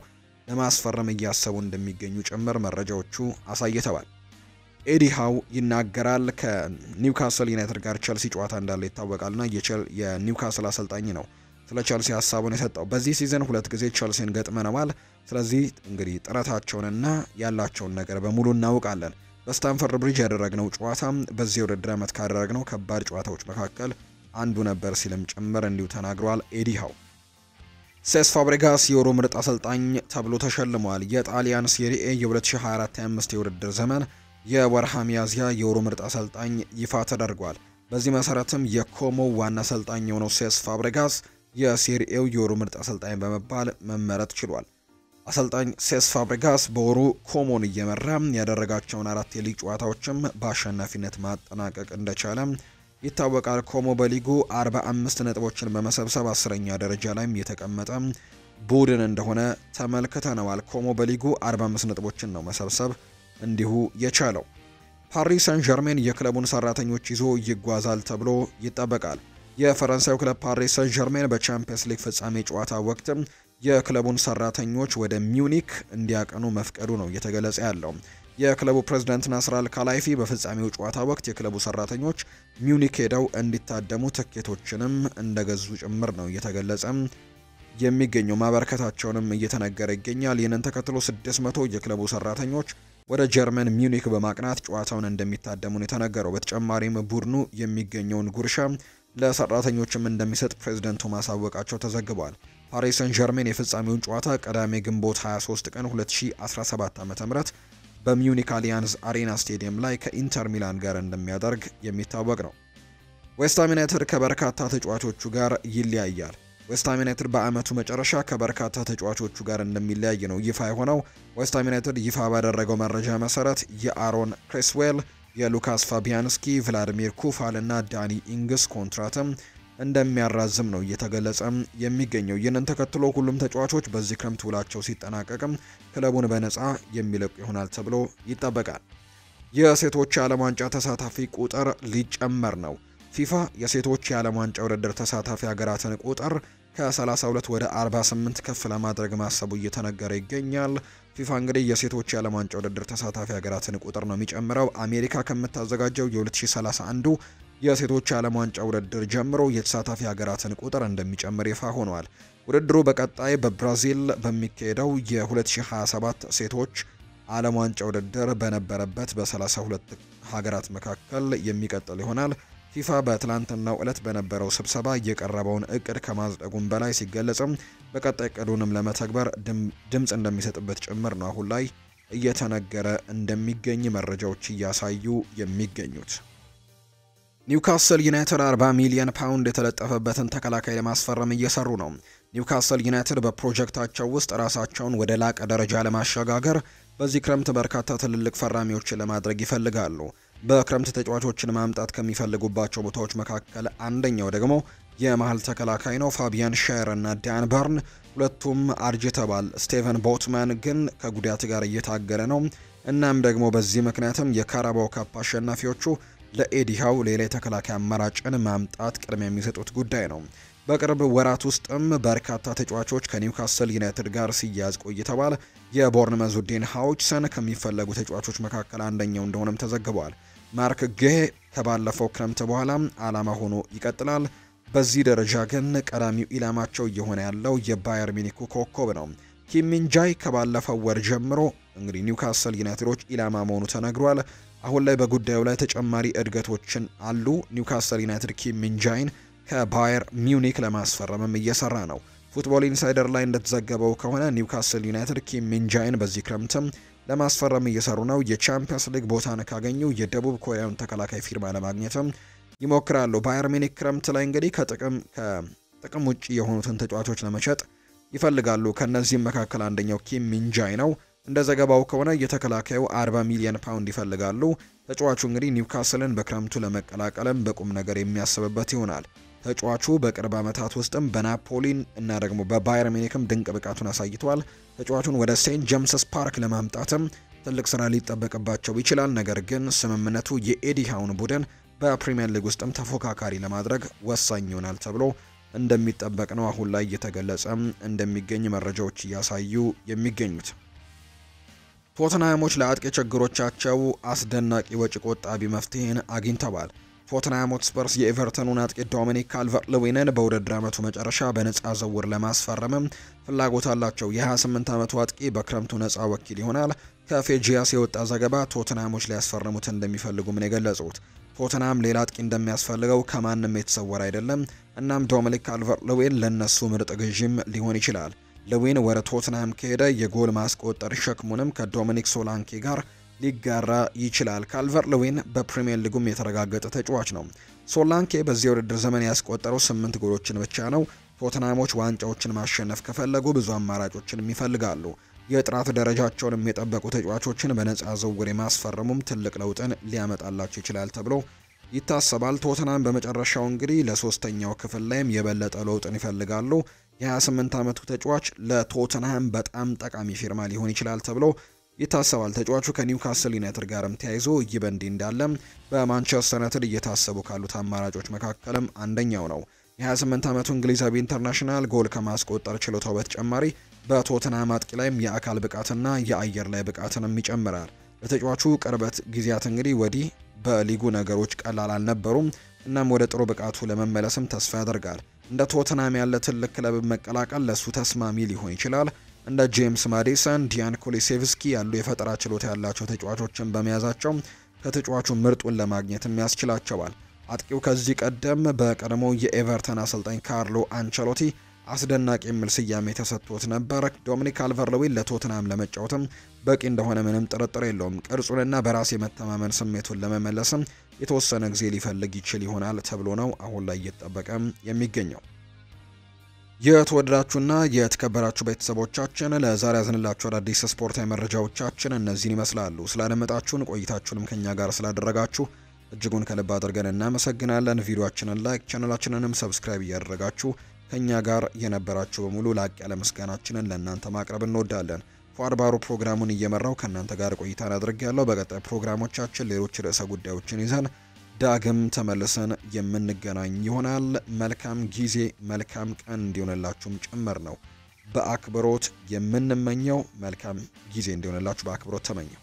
ለማስፈረም እያሰቡ እንደሚገኙ ጭምር መረጃዎቹ አሳይተዋል። ኤዲ ሃው ይናገራል። ከኒውካስል ዩናይትድ ጋር ቼልሲ ጨዋታ እንዳለ ይታወቃልና የኒውካስል አሰልጣኝ ነው ስለ ቼልሲ ሀሳቡን የሰጠው። በዚህ ሲዝን 2 ጊዜ ቼልሲን ገጥመነዋል። ስለዚህ እንግዲህ ጥረታቸውንና ያላቸውን ነገር በሙሉ እናውቃለን። በስታንፈርድ ብሪጅ ያደረግነው ጨዋታ በዚህ ውድድር ዓመት ካደረግነው ከባድ ጨዋታዎች መካከል አንዱ ነበር ሲልም ጭምር እንዲሁ ተናግሯል። ኤዲ ሃው ሴስ ፋብሪጋስ የወሩ ምርጥ አሰልጣኝ ተብሎ ተሸልሟል። የጣሊያን ሴሪኤ የ2024-25 የውድድር ዘመን የወርሃ ሚያዝያ የወሩ ምርጥ አሰልጣኝ ይፋ ተደርጓል። በዚህ መሰረትም የኮሞ ዋና አሰልጣኝ የሆነው ሴስ ፋብሪጋስ የሴሪኤው የወሩ ምርጥ አሰልጣኝ በመባል መመረጥ ችሏል። አሰልጣኝ ሴስ ፋብሪጋስ በወሩ ኮሞን እየመራ ያደረጋቸውን 4 የሊግ ጨዋታዎችም በአሸናፊነት ማጠናቀቅ እንደቻለ ይታወቃል። ኮሞ በሊጉ 45 ነጥቦችን በመሰብሰብ 10ኛ ደረጃ ላይም የተቀመጠ ቡድን እንደሆነ ተመልክተነዋል። ኮሞ በሊጉ 45 ነጥቦችን ነው መሰብሰብ እንዲሁ የቻለው። ፓሪስ ሰን ዠርሜን የክለቡን ሰራተኞች ይዞ ይጓዛል ተብሎ ይጠበቃል። የፈረንሳዩ ክለብ ፓሪስ ሰን ዠርሜን በቻምፒየንስ ሊግ ፍጻሜ ጨዋታ ወቅት የክለቡን ሰራተኞች ወደ ሚዩኒክ እንዲያቀኑ መፍቀዱ ነው እየተገለጸ ያለው። የክለቡ ፕሬዝዳንት ናስር አልካላይፊ በፍጻሜው ጨዋታ ወቅት የክለቡ ሰራተኞች ሚዩኒክ ሄደው እንዲታደሙ ትኬቶችንም እንደገዙ ጭምር ነው እየተገለጸ የሚገኘው። ማበረከታቸውንም እየተነገረ ይገኛል። ይህንን ተከትሎ 600 የክለቡ ሰራተኞች ወደ ጀርመን ሚዩኒክ በማቅናት ጨዋታውን እንደሚታደሙ ነው የተነገረው። በተጨማሪም ቡድኑ የሚገኘውን ጉርሻ ለሰራተኞችም እንደሚሰጥ ፕሬዝዳንቱ ማሳወቃቸው ተዘግቧል። ፓሪስ ሰን ዠርሜን የፍጻሜውን ጨዋታ ቅዳሜ ግንቦት 23 ቀን 2017 ዓ.ም በሚዩኒክ አሊያንዝ አሬና ስቴዲየም ላይ ከኢንተር ሚላን ጋር እንደሚያደርግ የሚታወቅ ነው። ዌስትሃም ዩናይትድ ከበርካታ ተጫዋቾቹ ጋር ይለያያል። ዌስትሃም ዩናይትድ በአመቱ መጨረሻ ከበርካታ ተጫዋቾቹ ጋር እንደሚለያይ ነው ይፋ የሆነው። ዌስትሃም ዩናይትድ ይፋ ባደረገው መረጃ መሰረት የአሮን ክሬስዌል፣ የሉካስ ፋቢያንስኪ፣ ቭላዲሚር ኩፋል እና ዳኒ ኢንግስ ኮንትራትም እንደሚያራዝም ነው እየተገለጸ የሚገኘው። ይህንን ተከትሎ ሁሉም ተጫዋቾች በዚህ ክረምት ውላቸው ሲጠናቀቅም ክለቡን በነፃ የሚለቁ ይሆናል ተብሎ ይጠበቃል። የሴቶች የዓለም ዋንጫ ተሳታፊ ቁጥር ሊጨመር ነው። ፊፋ የሴቶች የዓለም ዋንጫ ውድድር ተሳታፊ ሀገራትን ቁጥር ከ32 ወደ 48 ከፍ ለማድረግ ማሰቡ እየተነገረ ይገኛል። ፊፋ እንግዲህ የሴቶች የዓለም ዋንጫ ውድድር ተሳታፊ ሀገራትን ቁጥር ነው የሚጨምረው። አሜሪካ ከምታዘጋጀው የ2031 የሴቶች የዓለም ዋንጫ ውድድር ጀምሮ የተሳታፊ ሀገራትን ቁጥር እንደሚጨምር ይፋ ሆኗል። ውድድሩ በቀጣይ በብራዚል በሚካሄደው የ2027 ሴቶች ዓለም ዋንጫ ውድድር በነበረበት በ32 ሀገራት መካከል የሚቀጥል ይሆናል። ፊፋ በትላንትናው ዕለት በነበረው ስብሰባ የቀረበውን እቅድ ከማጽደጉም በላይ ሲገለጽም በቀጣይ እቅዱንም ለመተግበር ድምጽ እንደሚሰጥበት ጭምር ነው አሁን ላይ እየተነገረ እንደሚገኝ መረጃዎች እያሳዩ የሚገኙት። ኒውካስል ዩናይትድ 40 ሚሊዮን ፓውንድ የተለጠፈበትን ተከላካይ ለማስፈረም እየሰሩ ነው። ኒውካስል ዩናይትድ በፕሮጀክታቸው ውስጥ ራሳቸውን ወደ ላቀ ደረጃ ለማሸጋገር በዚህ ክረምት በርካታ ትልልቅ ፈራሚዎችን ለማድረግ ይፈልጋሉ። በክረምት ተጫዋቾችን ማምጣት ከሚፈልጉባቸው ቦታዎች መካከል አንደኛው ደግሞ የመሃል ተከላካይ ነው። ፋቢያን ሻየር እና ዳን በርን ሁለቱም አርጅተዋል። ስቴቨን ቦትማን ግን ከጉዳት ጋር እየታገለ ነው። እናም ደግሞ በዚህ ምክንያትም የካራባው ካፕ አሸናፊዎቹ ለኤዲሃው ሌላ የተከላካይ አማራጭን ማምጣት ቅድሚያ የሚሰጡት ጉዳይ ነው። በቅርብ ወራት ውስጥም በርካታ ተጫዋቾች ከኒውካስል ዩናይትድ ጋር ሲያዝ ቆይተዋል። የቦርንመዙ ዴን ሃውችሰን ከሚፈለጉ ተጫዋቾች መካከል አንደኛው እንደሆነም ተዘግቧል። ማርክ ጌሄ ከባለፈው ክረምት በኋላ ዓላማ ሆኖ ይቀጥላል። በዚህ ደረጃ ግን ቀዳሚው ኢላማቸው እየሆነ ያለው የባየር ሚኒኩ ኮከብ ነው። ኪም ሚንጃይ ከባለፈው ወር ጀምሮ እንግዲህ ኒውካስል ዩናይትዶች ኢላማ መሆኑ ተነግሯል። አሁን ላይ በጉዳዩ ላይ ተጨማሪ እድገቶችን አሉ። ኒውካስል ዩናይትድ ኪም ሚንጃይን ከባየር ሚዩኒክ ለማስፈረምም እየሰራ ነው። ፉትቦል ኢንሳይደር ላይ እንደተዘገበው ከሆነ ኒውካስል ዩናይትድ ኪም ሚንጃይን በዚህ ክረምትም ለማስፈረም እየሰሩ ነው። የቻምፒየንስ ሊግ ቦታን ካገኙ የደቡብ ኮሪያውን ተከላካይ ፊርማ ለማግኘትም ይሞክራሉ። ባየር ሚኒክ ክረምት ላይ እንግዲህ ከጥቅም ውጪ የሆኑትን ተጫዋቾች ለመሸጥ ይፈልጋሉ። ከነዚህም መካከል አንደኛው ኪም ሚንጃይ ነው። እንደ ዘገባው ከሆነ የተከላካዩ 40 ሚሊዮን ፓውንድ ይፈልጋሉ። ተጫዋቹ እንግዲህ ኒውካስልን በክረምቱ ለመቀላቀልም በቁም ነገር የሚያስብበት ይሆናል። ተጫዋቹ በቅርብ ዓመታት ውስጥም በናፖሊን እና ደግሞ በባየር ሚኒክም ድንቅ ብቃቱን አሳይቷል። ተጫዋቹን ወደ ሴንት ጄምስስ ፓርክ ለማምጣትም ትልቅ ስራ ሊጠበቅባቸው ይችላል። ነገር ግን ስምምነቱ የኤዲ ሃውን ቡድን በፕሪሚየር ሊግ ውስጥም ተፎካካሪ ለማድረግ ወሳኝ ይሆናል ተብሎ እንደሚጠበቅ ነው አሁን ላይ እየተገለጸ እንደሚገኝ መረጃዎች እያሳዩ የሚገኙት። ቶተንሃሞች ለአጥቂ ችግሮቻቸው አስደናቂ ወጪ ቆጣቢ መፍትሄን አግኝተዋል። ቶተንሃም ሆትስፐርስ የኤቨርተኑን አጥቂ ዶሚኒክ ካልቨርት-ሉዊንን በውድድር ዓመቱ መጨረሻ በነፃ ዝውውር ለማስፈረምም ፍላጎት አላቸው። የ28 ዓመቱ አጥቂ በክረምቱ ነፃ ወኪል ይሆናል። ከፌጂያስ የወጣ ዘገባ ቶተንሃሞች ሊያስፈርሙት እንደሚፈልጉም ነው የገለጹት። ቶተንሃም ሌላ አጥቂ እንደሚያስፈልገው ከማንም የተሰወረ አይደለም። እናም ዶሚኒክ ካልቨርት-ሉዊን ለነሱ ምርጥ ግዥም ሊሆን ይችላል። ሉዊን ወደ ቶተንሃም ከሄደ የጎል ማስቆጠር ሸክሙንም ከዶሚኒክ ሶላንኬ ጋር ሊጋራ ይችላል። ካልቨርት-ሉዊን በፕሪሚየር ሊጉም የተረጋገጠ ተጫዋች ነው። ሶላንኬ በዚህ ውድድር ዘመን ያስቆጠረው 8 ጎሎችን ብቻ ነው። ቶተንሃሞች ዋንጫዎችን ማሸነፍ ከፈለጉ ብዙ አማራጮችን ይፈልጋሉ። የጥራት ደረጃቸውን የጠበቁ ተጫዋቾችን በነፃ ዝውውር የማስፈረሙም ትልቅ ለውጥን ሊያመጣላቸው ይችላል ተብሎ ይታሰባል። ቶተንሃም በመጨረሻው እንግዲህ ለሶስተኛው ክፍል ላይም የበለጠ ለውጥን ይፈልጋሉ። የ28 ዓመቱ ተጫዋች ለቶተንሃም በጣም ጠቃሚ ፊርማ ሊሆን ይችላል ተብሎ ይታሰባል። ተጫዋቹ ከኒውካስል ዩናይትድ ጋርም ተያይዞ ይህ በእንዲህ እንዳለ በማንቸስተር ዩናይትድ እየታሰቡ ካሉት አማራጮች መካከልም አንደኛው ነው። የ28 ዓመቱ እንግሊዛዊ ኢንተርናሽናል ጎል ከማስቆጠር ችሎታው በተጨማሪ በቶተንሃም አጥቂ ላይም የአካል ብቃትና የአየር ላይ ብቃትንም ይጨምራል። በተጫዋቹ ቅርበት ጊዜያት እንግዲህ ወዲህ በሊጉ ነገሮች ቀላል አልነበሩም። እናም ወደ ጥሩ ብቃቱ ለመመለስም ተስፋ ያደርጋል። እንደ ቶተንሃም ያለ ትልቅ ክለብ መቀላቀል ለሱ ተስማሚ ሊሆን ይችላል። እንደ ጄምስ ማዲሰን፣ ዲያን ኩሊሴቭስኪ ያሉ የፈጠራ ችሎታ ያላቸው ተጫዋቾችን በመያዛቸው ከተጫዋቹ ምርጡን ለማግኘትም ያስችላቸዋል። አጥቂው ከዚህ ቀደም በቀድሞ የኤቨርተን አሰልጣኝ ካርሎ አንቸሎቲ አስደናቂ የሚል ስያሜ ተሰጥቶት ነበር። ዶሚኒክ ካልቨርት-ሉዊን ለቶተንሃም ለመጫወትም በቂ እንደሆነ ምንም ጥርጥር የለውም። ቅርጹንና በራስ የመተማመን ስሜቱን ለመመለስም የተወሰነ ጊዜ ሊፈልግ ይችል ይሆናል ተብሎ ነው አሁን ላይ እየተጠበቀ የሚገኘው። የተወደዳችሁና የተከበራችሁ ቤተሰቦቻችን ለዛሬ ያዝንላችሁ አዳዲስ ስፖርታዊ መረጃዎቻችን እነዚህን ይመስላሉ። ስላደመጣችሁን ቆይታችሁንም ከኛ ጋር ስላደረጋችሁ እጅጉን ከልብ አድርገን እናመሰግናለን። ቪዲዮአችንን ላይክ፣ ቻናላችንንም ሰብስክራይብ እያደረጋችሁ ከኛ ጋር የነበራችሁ በሙሉ ላቅ ያለ ምስጋናችንን ለእናንተ ማቅረብ እንወዳለን። ፏርባሩ ፕሮግራሙን እየመራው ከእናንተ ጋር ቆይታን አድርጌያለሁ። በቀጣይ ፕሮግራሞቻችን ሌሎች ርዕሰ ጉዳዮችን ይዘን ዳግም ተመልሰን የምንገናኝ ይሆናል። መልካም ጊዜ መልካም ቀን እንዲሆንላችሁም ጭምር ነው በአክብሮት የምንመኘው። መልካም ጊዜ እንዲሆንላችሁ በአክብሮት ተመኘው።